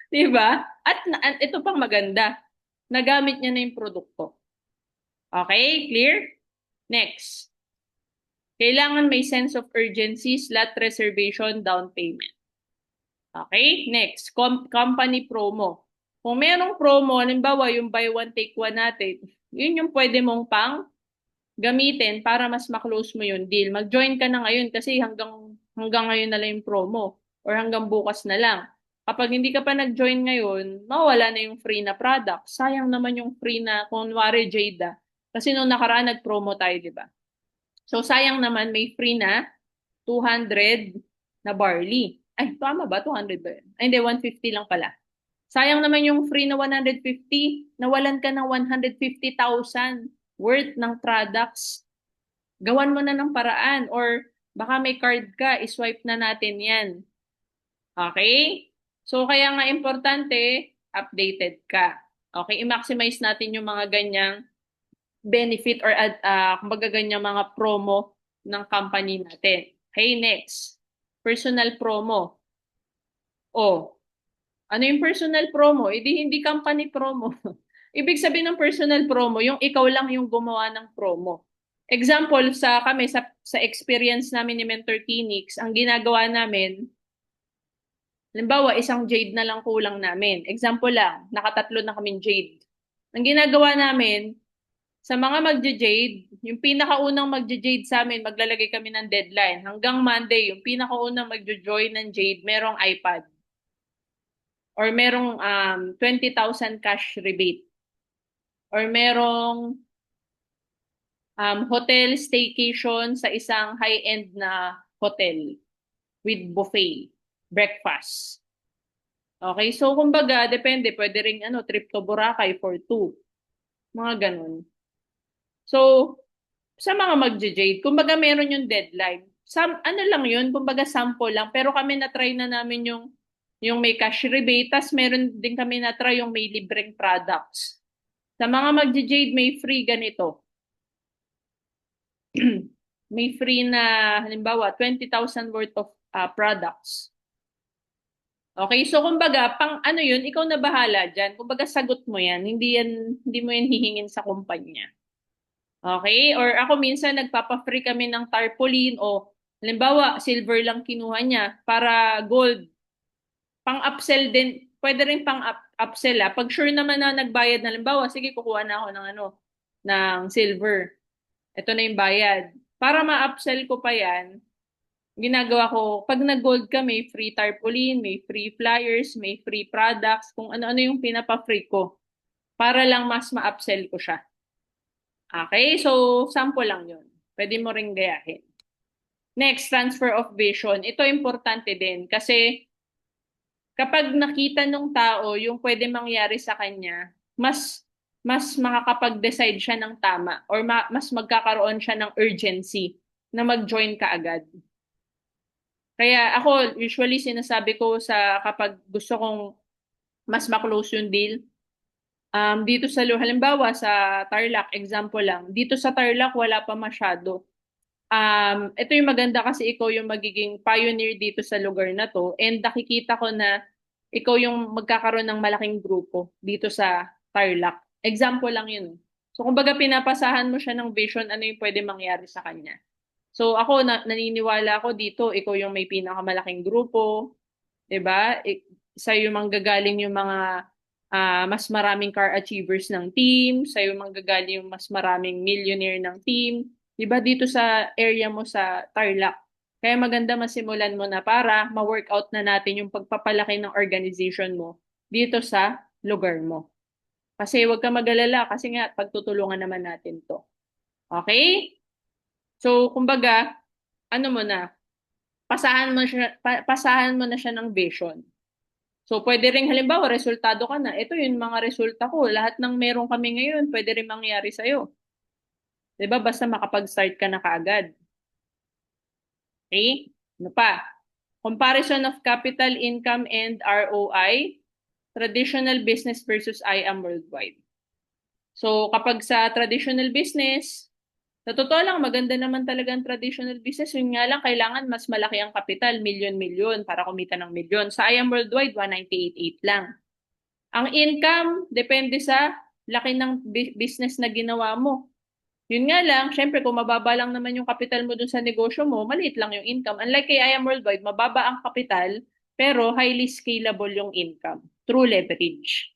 Di ba? At ito pang maganda. Nagamit niya na yung produkto. Okay? Clear? Next. Kailangan may sense of urgency, slot reservation, down payment. Okay? Next. Company promo. Kung merong promo, halimbawa yung buy one take one natin, yun yung pwede mong pang gamitin para mas ma-close mo yung deal. Mag-join ka na ngayon kasi hanggang ngayon na lang yung promo or hanggang bukas na lang. Kapag hindi ka pa nag-join ngayon, mawala na yung free na product. Sayang naman yung free na, kunwari Jada. Kasi nung nakaraan nag-promo tayo, di ba? So sayang naman may free na 200 na barley. Ay, tama ba? 200 ba yun? Ay, hindi, 150 lang pala. Sayang naman yung free na 150, nawalan ka ng 150,000 worth ng products. Gawan mo na ng paraan or baka may card ka, iswipe na natin yan. Okay? So, kaya nga importante, updated ka. Okay? I-maximize natin yung mga ganyang benefit or kumbaga ganyang mga promo ng company natin. Okay, next. Personal promo. Oh, ano yung personal promo? Hindi company promo. Ibig sabihin ng personal promo, yung ikaw lang yung gumawa ng promo. Example, sa experience namin ni Mentor Kinix, ang ginagawa namin, halimbawa, isang jade na lang kulang namin. Example lang, nakatatlo na kaming jade. Ang ginagawa namin, sa mga magje-jade, yung pinakaunang magje-jade sa amin, maglalagay kami ng deadline. Hanggang Monday, yung pinakaunang magjo-join ng jade, merong iPad. or merong 20,000 cash rebate, or merong hotel staycation sa isang high-end na hotel with buffet, breakfast. Okay, so kumbaga, depende, pwede ring trip to Boracay for two. Mga ganun. So, sa mga magje-jade, kumbaga meron yung deadline. Ano lang yun, kumbaga sample lang. Pero kami na-try na namin yung may cash rebate, tas meron din kami na-try yung may libreng products. Sa mga magje-jade, may free ganito. May free na, halimbawa, 20,000 worth of products. Okay, so kumbaga, pang ano yun, ikaw na bahala dyan. Kumbaga, sagot mo yan. Hindi mo yan hihingin sa kumpanya. Okay? Or ako minsan nagpapa-free kami ng tarpaulin o halimbawa, silver lang kinuha niya para gold. Pang-upsell din. Pwede rin pang-upsell ah. Pag sure naman na nagbayad na halimbawa, sige, kukuha na ako ng silver. Ito na yung bayad. Para ma-upsell ko pa yan, ginagawa ko, pag nag-gold ka, may free tarpaulin, may free flyers, may free products, kung ano-ano yung pinapa-free ko. Para lang mas ma-upsell ko siya. Okay, so sample lang yun. Pwede mo ring gayahin. Next, transfer of vision. Ito importante din kasi kapag nakita ng tao yung pwede mangyari sa kanya, mas makakapag-decide siya ng tama or mas magkakaroon siya ng urgency na mag-join ka agad. Kaya ako, usually sinasabi ko sa kapag gusto kong mas maklose yung deal, dito sa halimbawa sa Tarlac, example lang, dito sa Tarlac wala pa masyado. Ito yung maganda kasi ikaw yung magiging pioneer dito sa lugar na to and nakikita ko na ikaw yung magkakaroon ng malaking grupo dito sa Tarlac. Example lang yun. So kumbaga pinapasahan mo siya ng vision ano yung pwede mangyari sa kanya. So ako naniniwala ako dito ikaw yung may pinakamalaking grupo, 'di ba? Sa'yo manggagaling yung mga mas maraming car achievers ng team, sa'yo manggagaling yung mas maraming millionaire ng team. 'Di ba dito sa area mo sa Tarlac? Kaya maganda masimulan mo na para ma-workout na natin yung pagpapalaki ng organization mo dito sa lugar mo. Kasi huwag ka mag-alala kasi nga pagtutulungan naman natin 'to. Okay? So, kumbaga, ano mo na, pasahan mo na siya ng vision. So, pwede rin halimbawa, resultado ka na. Ito yung mga resulta ko. Lahat ng meron kami ngayon, pwede rin mangyari sa'yo. 'Di ba? Basta makapag-start ka na kaagad. Okay? Ano pa? Comparison of capital income and ROI, traditional business versus IAM worldwide. So, kapag sa traditional business, sa totoo lang, maganda naman talaga ang traditional business. Yun nga lang, kailangan mas malaki ang kapital, milyon-milyon para kumita ng milyon. Sa IAM Worldwide, 198.8 lang. Ang income, depende sa laki ng business na ginawa mo. Yun nga lang, syempre kung mababa lang naman yung kapital mo dun sa negosyo mo, maliit lang yung income. Unlike kay IAM Worldwide, mababa ang kapital, pero highly scalable yung income through leverage.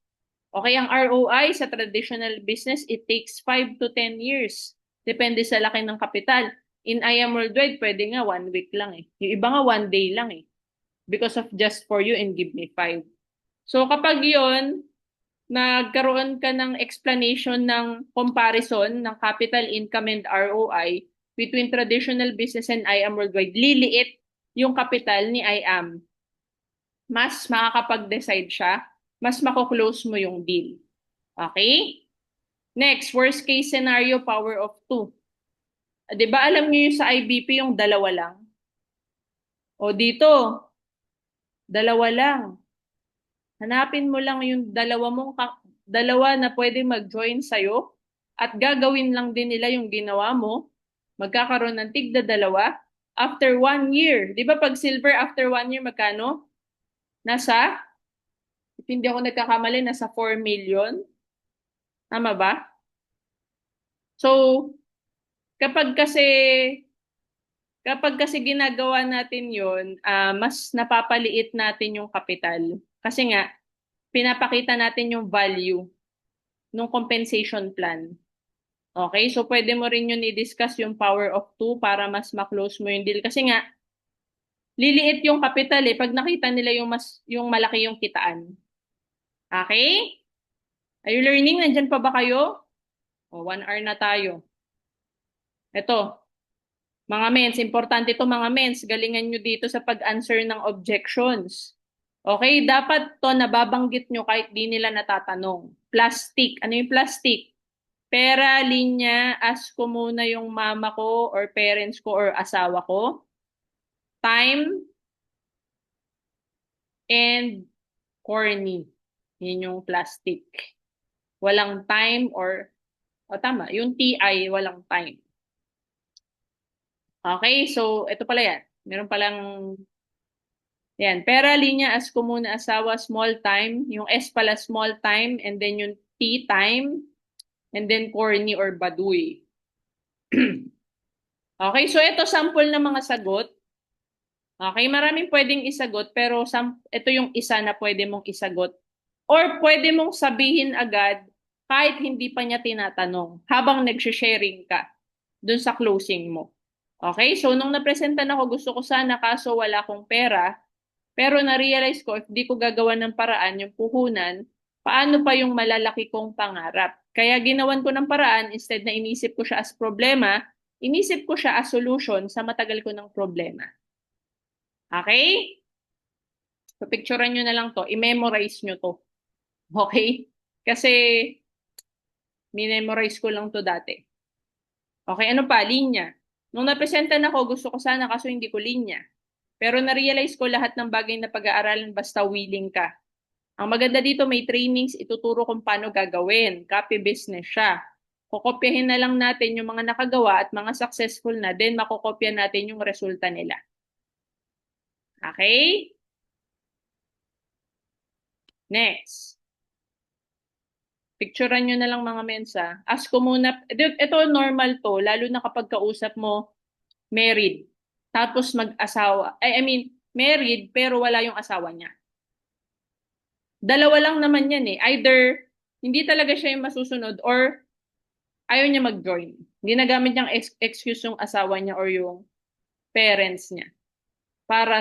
Okay, ang ROI sa traditional business, it takes 5 to 10 years. Depende sa laki ng kapital. In IAM Worldwide, pwede nga 1 week lang eh. Yung iba nga 1 day lang eh. Because of just for you and give me 5. So kapag yon nagkaroon ka ng explanation ng comparison ng capital income and ROI between traditional business and IAM Worldwide, liliit yung capital ni IAM. Mas makakapag-decide siya, mas mako-close mo yung deal. Okay? Next, worst case scenario, power of 2. 'Di ba alam niyo yung sa IBP yung dalawa lang? O dito, dalawa lang. Hanapin mo lang yung dalawa na pwede mag-join sa'yo at gagawin lang din nila yung ginawa mo. Magkakaroon ng tigda dalawa after 1 year. Di ba pag silver after 1 year magkano? Nasa, if hindi ako nagkakamali, nasa 4 million. Tama ba? So, kapag kasi ginagawa natin yon, mas napapaliit natin yung kapital. Kasi nga, pinapakita natin yung value ng compensation plan. Okay? So, pwede mo rin yun i-discuss yung power of 2 para mas ma-close mo yung deal. Kasi nga, liliit yung kapital eh pag nakita nila yung malaki yung kitaan. Okay? Are you learning? Nandyan pa ba kayo? O, 1 hour na tayo. Ito, mga mens, importante ito mga mens. Galingan nyo dito sa pag-answer ng objections. Okay, dapat to nababanggit nyo kahit di nila natatanong. Plastic. Ano yung plastic? Pera, linya, ask ko muna yung mama ko or parents ko or asawa ko. Time and corny. Yun yung plastic. Walang time or, o tama, yung TI, walang time. Okay, so ito pala yan. Meron palang, yan, pera, linya, ask ko muna asawa, small time. Yung S pala small time and then yung T time and then corny or baduy. Okay, so ito sample ng mga sagot. Okay, maraming pwedeng isagot pero ito yung isa na pwede mong isagot. Or pwede mong sabihin agad kahit hindi pa niya tinatanong habang nag-sharing ka dun sa closing mo. Okay, so nung napresentan ako, gusto ko sana kaso wala akong pera, pero na-realize ko if di ko gagawa ng paraan yung puhunan, paano pa yung malalaki kong pangarap? Kaya ginawan ko ng paraan, instead na inisip ko siya as problema, inisip ko siya as solution sa matagal ko ng problema. Okay? So, picturean nyo na lang to. I-memorize nyo to. Okay? Kasi, minemorize ko lang to dati. Okay, ano pa? Linya. Nung napresentan ako, gusto ko sana kaso hindi ko linya. Pero na-realize ko lahat ng bagay na pag-aaralan basta willing ka. Ang maganda dito, may trainings, ituturo kung paano gagawin. Copy business siya. Kokopyahin na lang natin yung mga nakagawa at mga successful na, then makokopya natin yung resulta nila. Okay? Next. Picturean nyo na lang mga mensa. Ask ko muna, ito normal to, lalo na kapag kausap mo married. Tapos mag-asawa. I mean, married pero wala yung asawa niya. Dalawa lang naman yan eh. Either hindi talaga siya yung masusunod or ayaw niya mag-join. Hindi nagamit niyang excuse yung asawa niya or yung parents niya para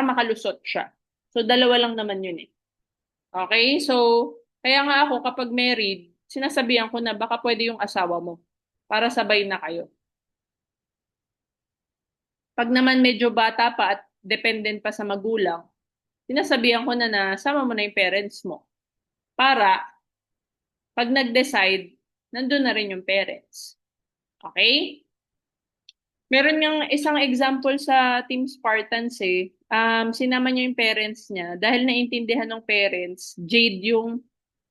makalusot siya. So dalawa lang naman yun eh. Okay? So kaya nga ako kapag married, sinasabihan ko na baka pwede yung asawa mo para sabay na kayo. Pag naman medyo bata pa at dependent pa sa magulang, sinasabihan ko na sama mo na yung parents mo para pag nag-decide, nandun na rin yung parents. Okay? Meron niyang isang example sa Team Spartans eh. Sinama niya yung parents niya dahil naintindihan ng parents, Jade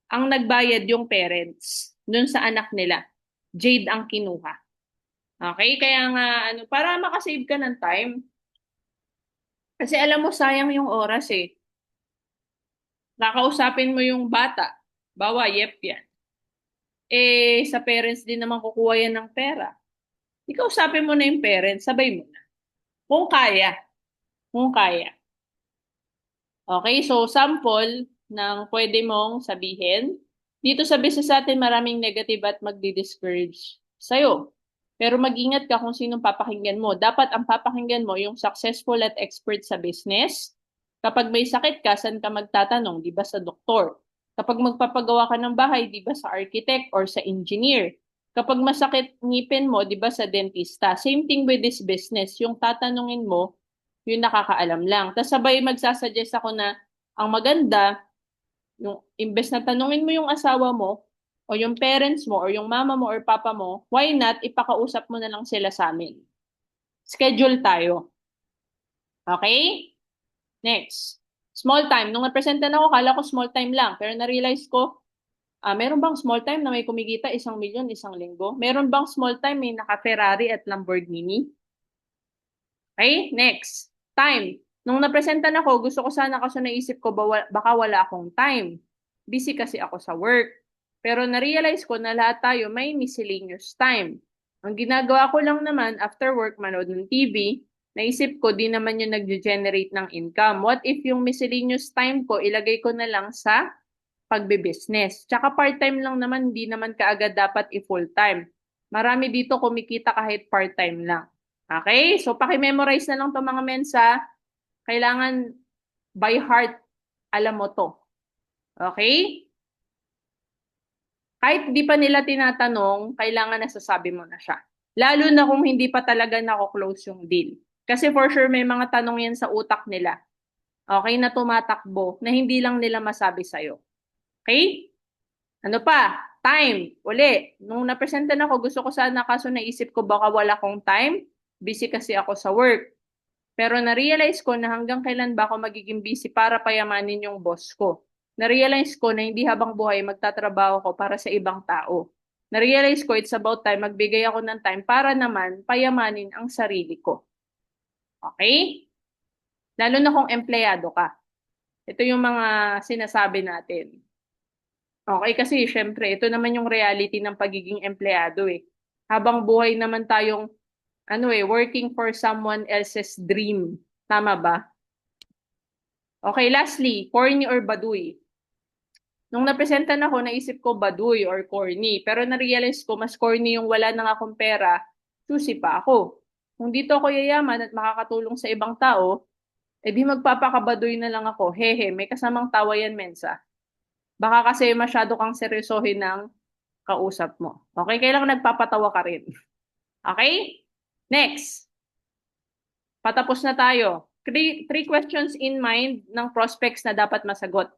ang nagbayad yung parents dun sa anak nila. Jade ang kinuha. Okay? Kaya nga, para makasave ka ng time. Kasi alam mo, sayang yung oras eh. Kakausapin mo yung bata. Bawa, yep yan. Eh, sa parents din naman kukuha yan ng pera. Ikaw usapin mo na yung parents, sabay mo na. Kung kaya. Kung kaya. Okay, so sample ng pwede mong sabihin. Dito sa business natin, maraming negative at magdi-discourage sa'yo. Pero mag-ingat ka kung sinong papakinggan mo. Dapat ang papakinggan mo yung successful at expert sa business. Kapag may sakit ka, saan ka magtatanong? Di ba sa doktor? Kapag magpapagawa ka ng bahay, di ba sa architect or sa engineer? Kapag masakit ngipin mo, di ba sa dentista? Same thing with this business. Yung tatanungin mo, yung nakakaalam lang. Tapos sabay magsasuggest ako na ang maganda, yung imbes na tanungin mo yung asawa mo, o yung parents mo, or yung mama mo, or papa mo, why not ipakausap mo na lang sila sa amin? Schedule tayo. Okay? Next. Small time. Nung napresentan ako, kala ko small time lang. Pero na-realize ko, meron bang small time na may kumikita 1,000,000 isang linggo? Meron bang small time may naka-Ferrari at Lamborghini? Okay? Next. Time. Nung napresentan ako, gusto ko sana kasi naisip ko baka wala akong time. Busy kasi ako sa work. Pero na-realize ko na lahat tayo may miscellaneous time. Ang ginagawa ko lang naman after work, manood ng TV, naisip ko di naman yung nag-generate ng income. What if yung miscellaneous time ko, ilagay ko na lang sa pagbe-business. Tsaka part-time lang naman, di naman kaagad dapat i-full-time. Marami dito kumikita kahit part-time lang. Okay? So, paki-memorize na lang to mga mensa. Kailangan by heart, alam mo to. Okay? Kahit di pa nila tinatanong, kailangan nasasabi mo na siya. Lalo na kung hindi pa talaga nako-close yung deal. Kasi for sure may mga tanong yan sa utak nila. Okay, na tumatakbo na hindi lang nila masabi sa'yo. Okay? Ano pa? Time. Uli. Nung napresentan ako, gusto ko sana kaso naisip ko baka wala kong time. Busy kasi ako sa work. Pero na-realize ko na hanggang kailan ba ako magiging busy para payamanin yung boss ko. Na-realize ko na hindi habang buhay magtatrabaho ko para sa ibang tao. Na-realize ko it's about time magbigay ako ng time para naman payamanin ang sarili ko. Okay? Lalo na kung empleyado ka. Ito yung mga sinasabi natin. Okay, kasi syempre, ito naman yung reality ng pagiging empleyado eh. Habang buhay naman tayong working for someone else's dream. Tama ba? Okay, lastly, corny or baduy. Nung napresentan ako, naisip ko baduy or corny. Pero na-realize ko, mas corny yung wala na akong pera, susi pa ako. Kung dito ako yayaman at makakatulong sa ibang tao, edi magpapakabaduy na lang ako. Hehe, may kasamang tawa yan, mensa. Baka kasi masyado kang seryosohin ng kausap mo. Okay? Kailangan nagpapatawa ka rin. Okay? Next. Patapos na tayo. Three questions in mind ng prospects na dapat masagot.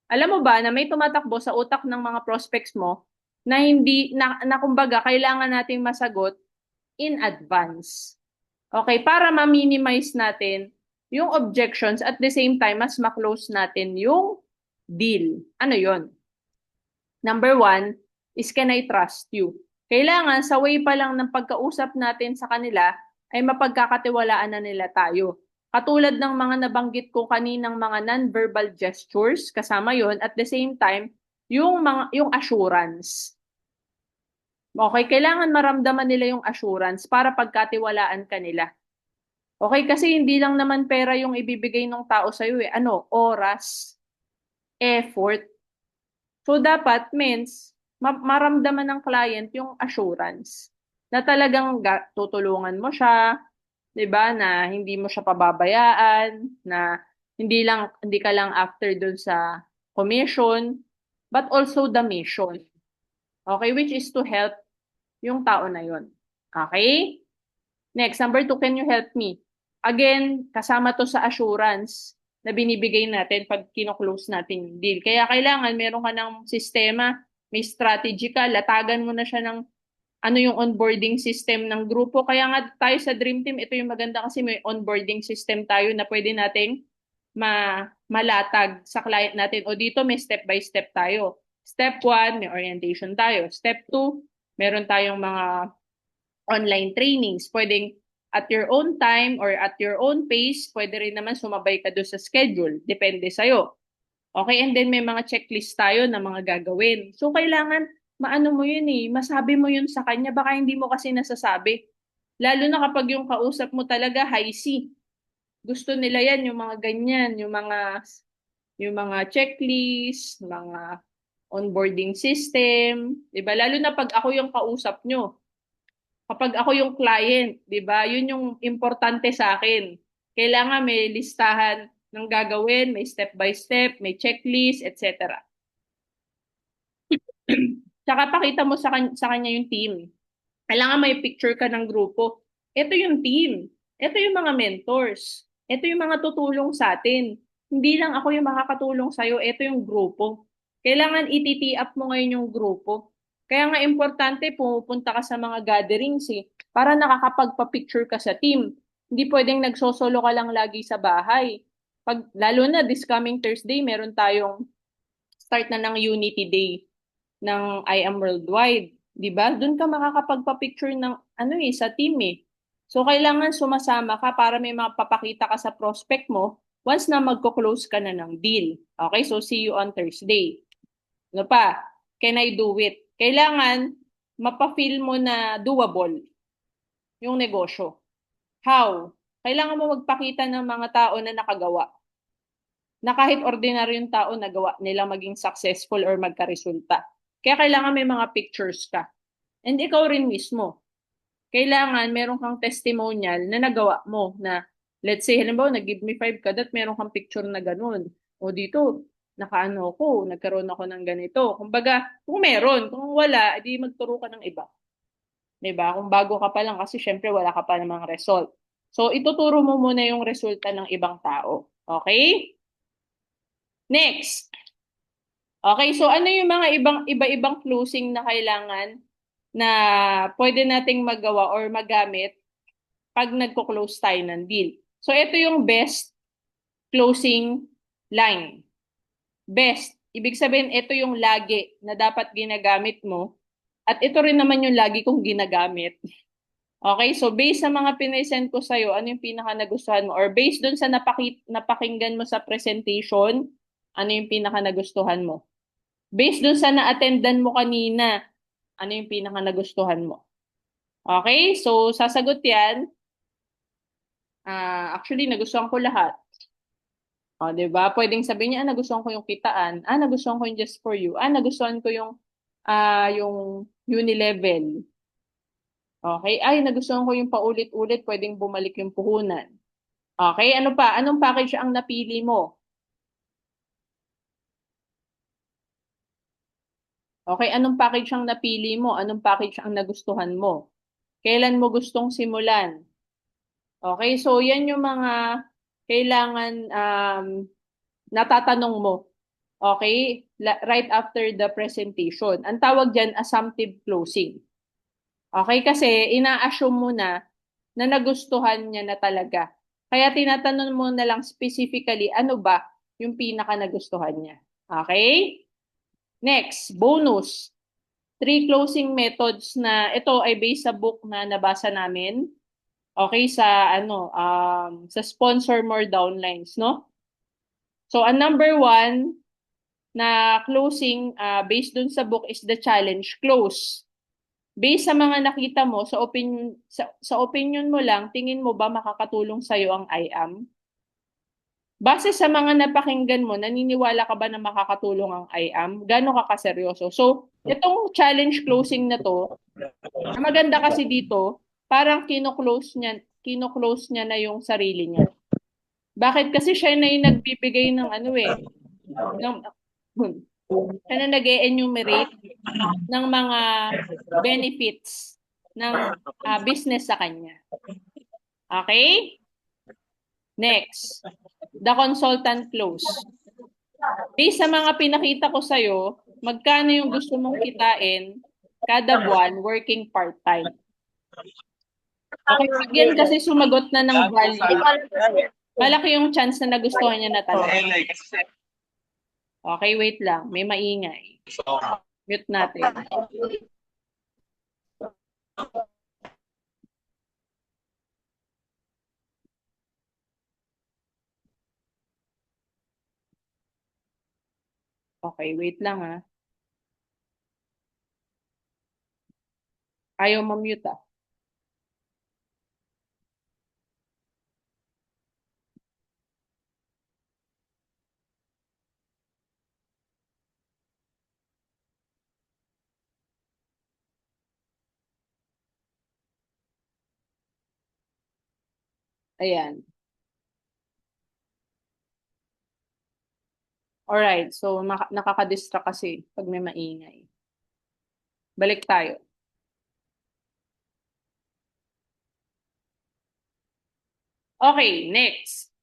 Alam mo ba na may tumatakbo sa utak ng mga prospects mo na hindi na kumbaga kailangan nating masagot in advance. Okay, para ma-minimize natin yung objections at the same time mas ma-close natin yung deal. Ano 'yon? Number one is can I trust you? Kailangan sa way pa lang ng pagkausap natin sa kanila ay mapagkakatiwalaan na nila tayo. Katulad ng mga nabanggit ko kaninang mga non-verbal gestures, kasama yon at the same time, yung assurance. Okay, kailangan maramdaman nila yung assurance para pagkatiwalaan ka nila. Okay, kasi hindi lang naman pera yung ibibigay ng tao sa'yo eh. Ano? Oras, effort. So dapat means maramdaman ng client yung assurance na talagang tutulungan mo siya, 'di ba? Na hindi mo siya pababayaan, na hindi ka lang after dun sa commission, but also the mission. Okay, which is to help yung tao na yon. Okay? Next, number two, can you help me? Again, kasama to sa assurance na binibigay natin pag kino-close natin yung deal. Kaya kailangan meron ka ng sistema, may strategy ka, latagan mo na siya ng ano yung onboarding system ng grupo. Kaya nga tayo sa Dream Team, ito yung maganda kasi may onboarding system tayo na pwede nating malatag sa client natin. O dito may step by step tayo. Step 1, may orientation tayo. Step 2, meron tayong mga online trainings. Pwedeng at your own time or at your own pace, pwede rin naman sumabay ka doon sa schedule. Depende sa'yo. Okay, and then may mga checklist tayo na mga gagawin. So, kailangan maano mo yun eh, masabi mo yun sa kanya, baka hindi mo kasi nasasabi. Lalo na kapag yung kausap mo talaga high C. Gusto nila yan, yung mga ganyan, yung mga checklist, mga onboarding system, 'di ba? Lalo na pag ako yung kausap nyo. Kapag ako yung client, 'di ba? Yun yung importante sa akin. Kailangan may listahan ng gagawin, may step by step, may checklist, etc. Tsaka pakita mo sa kanya yung team. Kailangan may picture ka ng grupo. Ito yung team. Ito yung mga mentors. Ito yung mga tutulong sa atin. Hindi lang ako yung makakatulong sa'yo. Ito yung grupo. Kailangan ititi up mo ngayon yung grupo. Kaya nga importante, pumupunta ka sa mga gatherings eh, para nakakapagpa-picture ka sa team. Hindi pwedeng nagsosolo ka lang lagi sa bahay. Lalo na this coming Thursday, meron tayong start na ng Unity Day ng I Am Worldwide. 'Di ba? Doon ka makakapagpa-picture ng sa team eh. So kailangan sumasama ka para may mapapakita ka sa prospect mo once na magko-close ka na ng deal. Okay? So see you on Thursday. Ano pa? Can I do it? Kailangan mapa-feel mo na doable yung negosyo. How? Kailangan mo magpakita ng mga tao na nakagawa. Na kahit ordinaryong tao nagawa nila maging successful or magkaresulta. Kaya kailangan may mga pictures ka. And ikaw rin mismo. Kailangan meron kang testimonial na nagawa mo na let's say, halimbawa, nag-give me 5 ka, that meron kang picture na ganun. O dito, nakaano ko, nagkaroon ako ng ganito. Kumbaga, kung meron, kung wala, edi magturo ka ng iba. 'Di ba? Kung bago ka pa lang kasi syempre wala ka pa namang result. So, ituturo mo muna yung resulta ng ibang tao. Okay? Next. Okay, so ano yung mga iba-ibang closing na kailangan na pwede nating magawa or magamit pag nagko-close tayo ng deal? So, ito yung best closing line. Best. Ibig sabihin, ito yung lagi na dapat ginagamit mo. At ito rin naman yung lagi kong ginagamit. Okay, so based sa mga pinesend ko sa'yo, ano yung pinaka nagustuhan mo? Or based dun sa napakinggan mo sa presentation, ano yung pinaka nagustuhan mo? Based dun sa na-attendan mo kanina, ano yung pinaka nagustuhan mo? Okay, so sasagot yan. Actually, nagustuhan ko lahat. O, di ba? Pwedeng sabihin niya, nagustuhan ko yung kitaan. Nagustuhan ko yung just for you. Nagustuhan ko yung unilevel. Okay? Nagustuhan ko yung paulit-ulit, pwedeng bumalik yung puhunan. Okay, ano pa? Anong package ang napili mo? Okay, anong package ang napili mo? Anong package ang nagustuhan mo? Kailan mo gustong simulan? Okay, so yan yung mga kailangan natatanong mo. Okay, right after the presentation. Ang tawag dyan, assumptive closing. Okay, kasi ina-assume mo na nagustuhan niya na talaga. Kaya tinatanong mo na lang specifically, ano ba yung pinaka nagustuhan niya? Okay? Next, bonus. 3 closing methods na ito ay based sa book na nabasa namin. Okay, sa sponsor more downlines, no? So, ang number 1 na closing based dun sa book is the challenge close. Based sa mga nakita mo, sa opinion mo lang, tingin mo ba makakatulong sa'yo ang I am? Base sa mga napakinggan mo, naniniwala ka ba na makakatulong ang I am? Gano'n ka kaseryoso? So, itong challenge closing na to, ang maganda kasi dito, parang kino-close niya na yung sarili niya. Bakit? Kasi siya na yung nagbibigay ng ano ng, siya na nag-enumerate ng mga benefits ng business sa kanya. Okay? Next, the consultant close. Based sa mga pinakita ko sa'yo, magkano yung gusto mong kitain kada buwan working part-time? Okay, pag yan kasi sumagot na ng value, malaki yung chance na nagustuhan niya na talaga. Okay, wait lang. May maingay. Mute natin. Okay, wait lang ha. Ayaw ma-mute ah. Ayan. Alright, so nakaka-distract kasi pag may maingay. Balik tayo. Okay, next.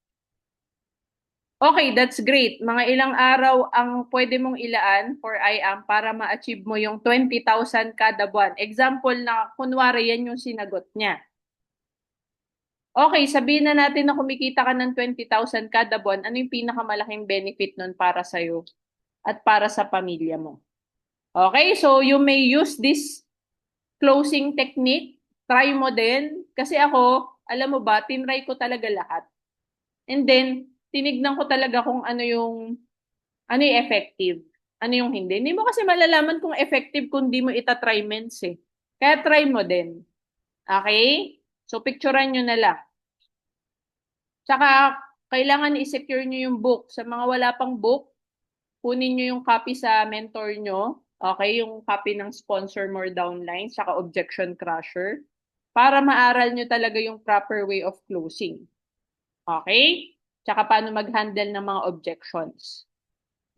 Okay, that's great. Mga ilang araw ang pwede mong ilaan for IAM para ma-achieve mo yung 20,000 kada buwan. Example na, kunwari, yan yung sinagot niya. Okay, sabihin na natin na kumikita ka ng 20,000 kada buwan, ano yung pinakamalaking benefit nun para sa'yo at para sa pamilya mo? Okay, so you may use this closing technique. Try mo din. Kasi ako, alam mo ba, tinry ko talaga lahat. And then, tinignan ko talaga kung ano yung effective, ano yung hindi. Hindi mo kasi malalaman kung effective kung di mo itatry mens eh. Kaya try mo din. Okay? So, picturean nyo na lang. Tsaka, kailangan i-secure nyo yung book. Sa mga wala pang book, kunin nyo yung copy sa mentor nyo. Okay? Yung copy ng Sponsor More Downlines, tsaka Objection Crusher. Para maaral nyo talaga yung proper way of closing. Okay? Tsaka paano mag-handle ng mga objections.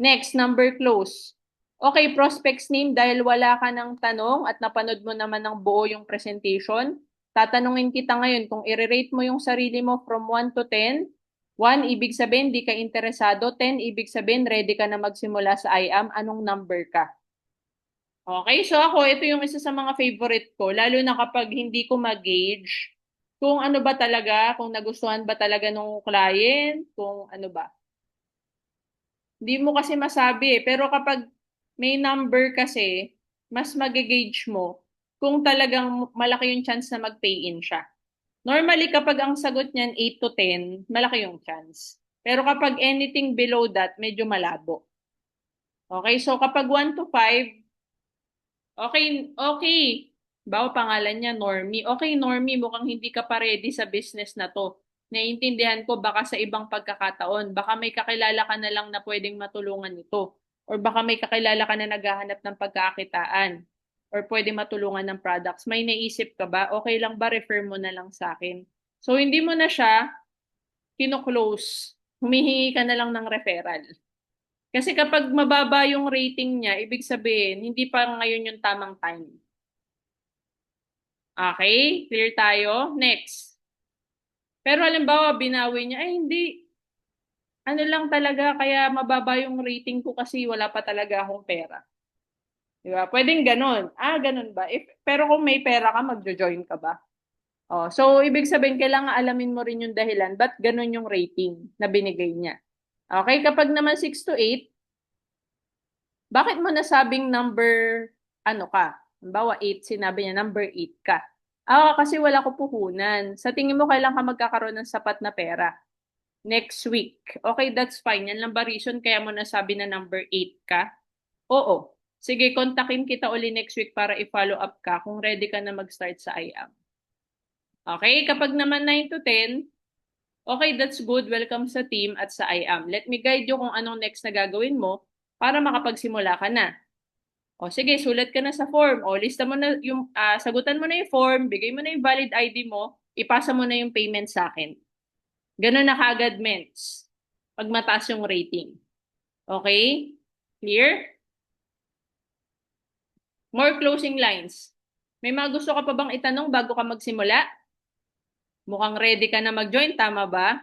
Next, number close. Okay, prospect's name, dahil wala ka ng tanong at napanood mo naman ng buo yung presentation, tatanungin kita ngayon kung i-rate mo yung sarili mo from 1 to 10. 1, ibig sabihin, di ka interesado. 10, ibig sabihin, ready ka na magsimula sa IAM. Anong number ka? Okay, so ako, ito yung isa sa mga favorite ko, lalo na kapag hindi ko mag-gauge kung ano ba talaga, kung nagustuhan ba talaga nung client, kung ano ba. Hindi mo kasi masabi eh. Pero kapag may number kasi, mas mag-gauge mo kung talagang malaki yung chance na mag-pay in siya. Normally, kapag ang sagot niyan 8 to 10, malaki yung chance. Pero kapag anything below that, medyo malabo. Okay, so kapag 1 to 5, okay, okay. Bawa pangalan niya, Normie. Okay, Normie, mukhang hindi ka pa ready sa business na to. Naiintindihan ko baka sa ibang pagkakataon, baka may kakilala ka na lang na pwedeng matulungan nito. Or baka may kakilala ka na naghahanap ng pagkakitaan. Or pwede matulungan ng products. May naisip ka ba? Okay lang ba refer mo na lang sa akin? So, hindi mo na siya kino-close. Humihingi ka na lang ng referral. Kasi kapag mababa yung rating niya, ibig sabihin, hindi pa ngayon yung tamang time. Okay? Clear tayo? Next. Pero halimbawa, binawi niya, ay hindi. Ano lang talaga, kaya mababa yung rating ko kasi wala pa talaga akong pera. Diba? Pwedeng ganun. Ah, ganun ba? Pero kung may pera ka, magjo-join ka ba? Oh, so, ibig sabihin, kailangan alamin mo rin yung dahilan. Ba't ganun yung rating na binigay niya? Okay, kapag naman 6 to 8, bakit mo nasabing number, ano ka? Halimbawa, 8, sinabi niya, number 8 ka. Ah, kasi wala ko puhunan. Sa tingin mo, kailan ka magkakaroon ng sapat na pera? Next week. Okay, that's fine. Yan lang ba reason kaya mo nasabi na number 8 ka? Oo. Sige, kontakin kita uli next week para i-follow up ka kung ready ka na mag-start sa IAM. Okay, kapag naman 9 to 10, okay, that's good. Welcome sa team at sa IAM. Let me guide you kung anong next na gagawin mo para makapagsimula ka na. O sige, sulat ka na sa form. O lista mo na yung, sagutan mo na yung form, bigay mo na yung valid ID mo, ipasa mo na yung payment sa akin. Ganun na kaagad, mens. Pag mataas yung rating. Okay? Clear? More closing lines. May mga gusto ka pa bang itanong bago ka magsimula? Mukhang ready ka na mag-join, tama ba?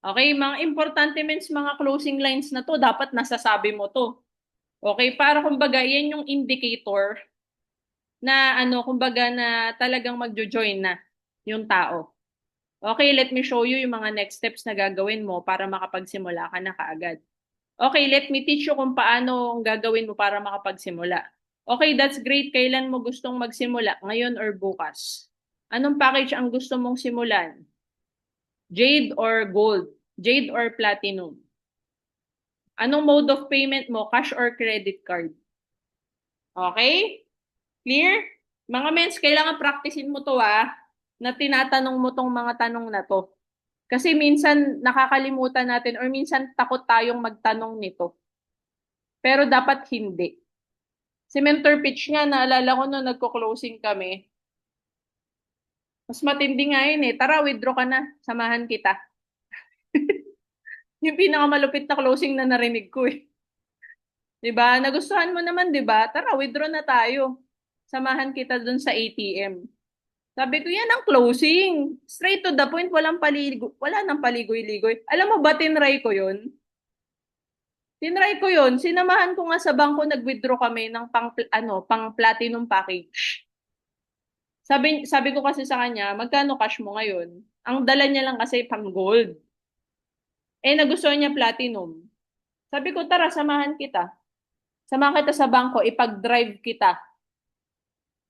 Okay, mga importante mens, mga closing lines na to, dapat nasasabi mo to. Okay, para kumbaga, yan yung indicator na ano, kumbaga na talagang magjo-join na yung tao. Okay, let me show you yung mga next steps na gagawin mo para makapagsimula ka na kaagad. Okay, let me teach you kung paano ang gagawin mo para makapagsimula. Okay, that's great. Kailan mo gustong magsimula? Ngayon or bukas? Anong package ang gusto mong simulan? Jade or gold? Jade or platinum? Anong mode of payment mo? Cash or credit card? Okay? Clear? Mga mens, kailangan practicein mo to na tinatanong mo tong mga tanong na to. Kasi minsan nakakalimutan natin or minsan takot tayong magtanong nito. Pero dapat hindi. Si mentor pitch nga, naalala ko nung nagko-closing kami, mas matindi nga yun eh. Tara, withdraw ka na. Samahan kita. Yung pinakamalupit na closing na narinig ko eh. 'Di ba? Nagustuhan mo naman, 'di ba? Tara, withdraw na tayo. Samahan kita dun sa ATM. Sabi ko, yan ang closing. Straight to the point, wala nang paligoy-ligoy. Alam mo ba, tinry ko yun? Tinry ko yun. Sinamahan ko nga sa bangko, nag-withdraw kami ng pang platinum package. Sabi ko kasi sa kanya, magkano cash mo ngayon? Ang dala niya lang kasi pang gold. Eh, nagustuhan niya platinum. Sabi ko, tara, samahan kita. Samahan kita sa bangko, ipag-drive kita.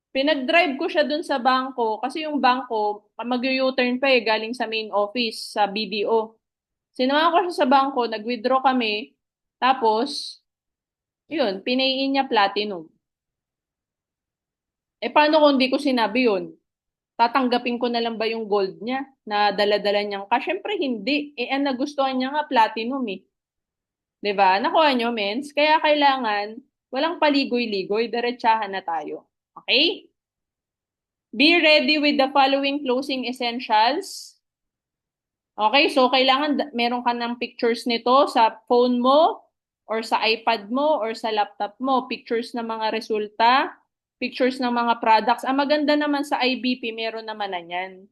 Pinag-drive ko siya dun sa bangko kasi yung bangko, mag-u-turn pa galing sa main office, sa BDO. Sinama ko siya sa bangko, nag-withdraw kami, tapos, yun, pinayin niya platinum. Eh, paano kung di ko sinabi yun? Tatanggapin ko na lang ba yung gold niya na dala-dala niyang cash? Siyempre, hindi. Eh, ang nagustuhan niya nga platinum eh. 'Di ba? Nakuha niyo, mens? Kaya kailangan, walang paligoy-ligoy, diretsahan na tayo. Okay? Be ready with the following closing essentials. Okay, so kailangan meron ka ng pictures nito sa phone mo or sa iPad mo or sa laptop mo, pictures ng mga resulta, pictures ng mga products. Ang maganda naman sa IBP, meron naman na yan.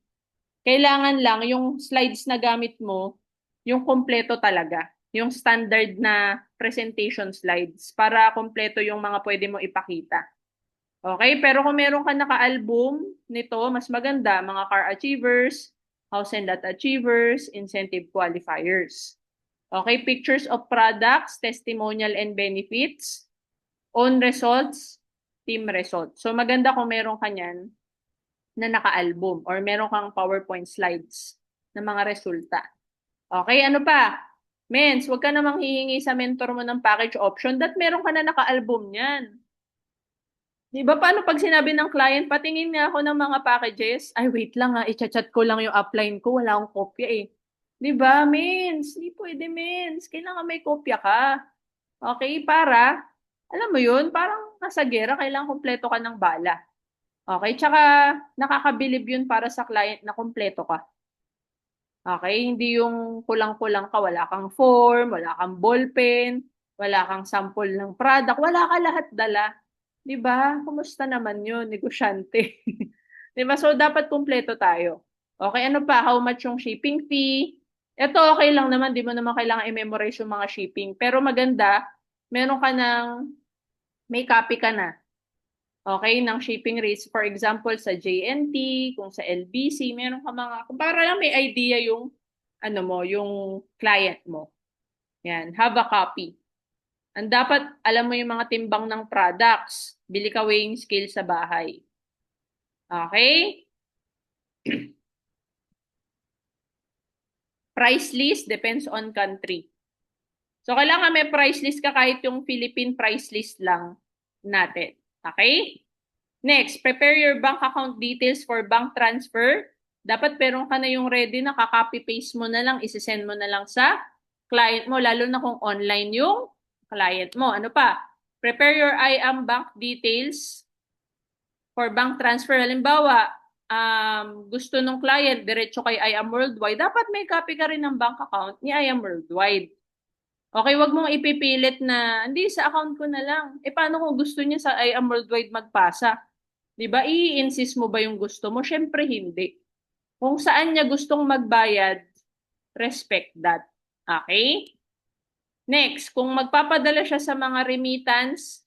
Kailangan lang yung slides na gamit mo, yung kompleto talaga. Yung standard na presentation slides para kompleto yung mga pwede mo ipakita. Okay, pero kung meron ka naka-album nito, mas maganda, mga car achievers, house and lot achievers, incentive qualifiers. Okay, pictures of products, testimonial and benefits, own results, team results. So maganda kung meron ka niyan na naka-album or meron kang PowerPoint slides ng mga resulta. Okay, ano pa? Mens, huwag ka namang hihingi sa mentor mo ng package option that meron ka na naka-album niyan. Di ba, paano pag sinabi ng client, patingin nga ako ng mga packages? Ay, wait lang ha, i-chat ko lang yung upline ko, wala akong kopya eh. Di ba, mens? Di pwede, mens. Kailangan may kopya ka. Okay, para, alam mo yun, parang nasa gera, kailangan kompleto ka ng bala. Okay, tsaka nakakabilib yun para sa client na kompleto ka. Okay, hindi yung kulang-kulang ka, wala kang form, wala kang ballpen, wala kang sample ng product, wala ka lahat dala. 'Di ba? Kumusta naman 'yun, negosyante? 'Di ba? So dapat kumpleto tayo. Okay, ano pa? How much yung shipping fee? Ito okay lang naman, di mo naman kailangan i-memorize yung mga shipping. Pero maganda, meron ka ng, may copy ka na. Okay, ng shipping rates. For example, sa JNT, kung sa LBC, meron ka mga, kung para lang may idea yung, ano mo, yung client mo. Yan, have a copy. Ang dapat, alam mo yung mga timbang ng products. Bili ka weighing scale sa bahay. Okay? Price list depends on country. So, kailangan may price list ka kahit yung Philippine price list lang natin. Okay? Next, prepare your bank account details for bank transfer. Dapat meron ka na yung ready na copy-paste mo na lang, isisend mo na lang sa client mo, lalo na kung online yung client mo. Ano pa? Prepare your IAM bank details for bank transfer. Halimbawa, gusto ng client, diretso kay IAM Worldwide, dapat may copy ka rin ng bank account ni IAM Worldwide. Okay, wag mong ipipilit na, hindi, sa account ko na lang. Eh, paano kung gusto niya sa IAM Worldwide magpasa? Di ba, i-insist mo ba yung gusto mo? Syempre, hindi. Kung saan niya gustong magbayad, respect that. Okay? Next, kung magpapadala siya sa mga remittance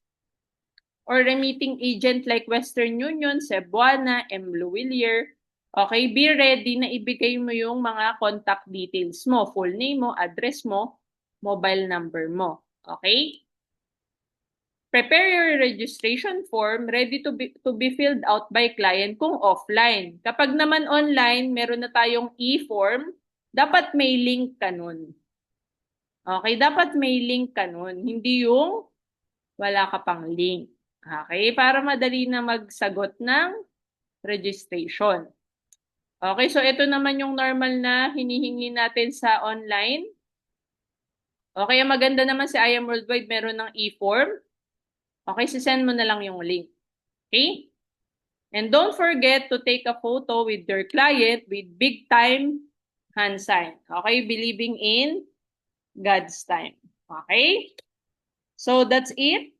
or remitting agent like Western Union, Cebuana, M. Luwilier, okay, be ready na ibigay mo yung mga contact details mo, full name mo, address mo, mobile number mo. Okay? Prepare your registration form ready to be filled out by client kung offline. Kapag naman online, meron na tayong e-form, dapat may link ka nun. Okay, dapat may link ka nun. Hindi yung wala ka pang link. Okay, para madali na magsagot ng registration. Okay, so ito naman yung normal na hinihingi natin sa online. Okay, maganda naman si IAM Worldwide, meron ng e-form. Okay, send mo na lang yung link. Okay? And don't forget to take a photo with your client with big time hand sign. Okay? Believing in God's time. Okay? So that's it.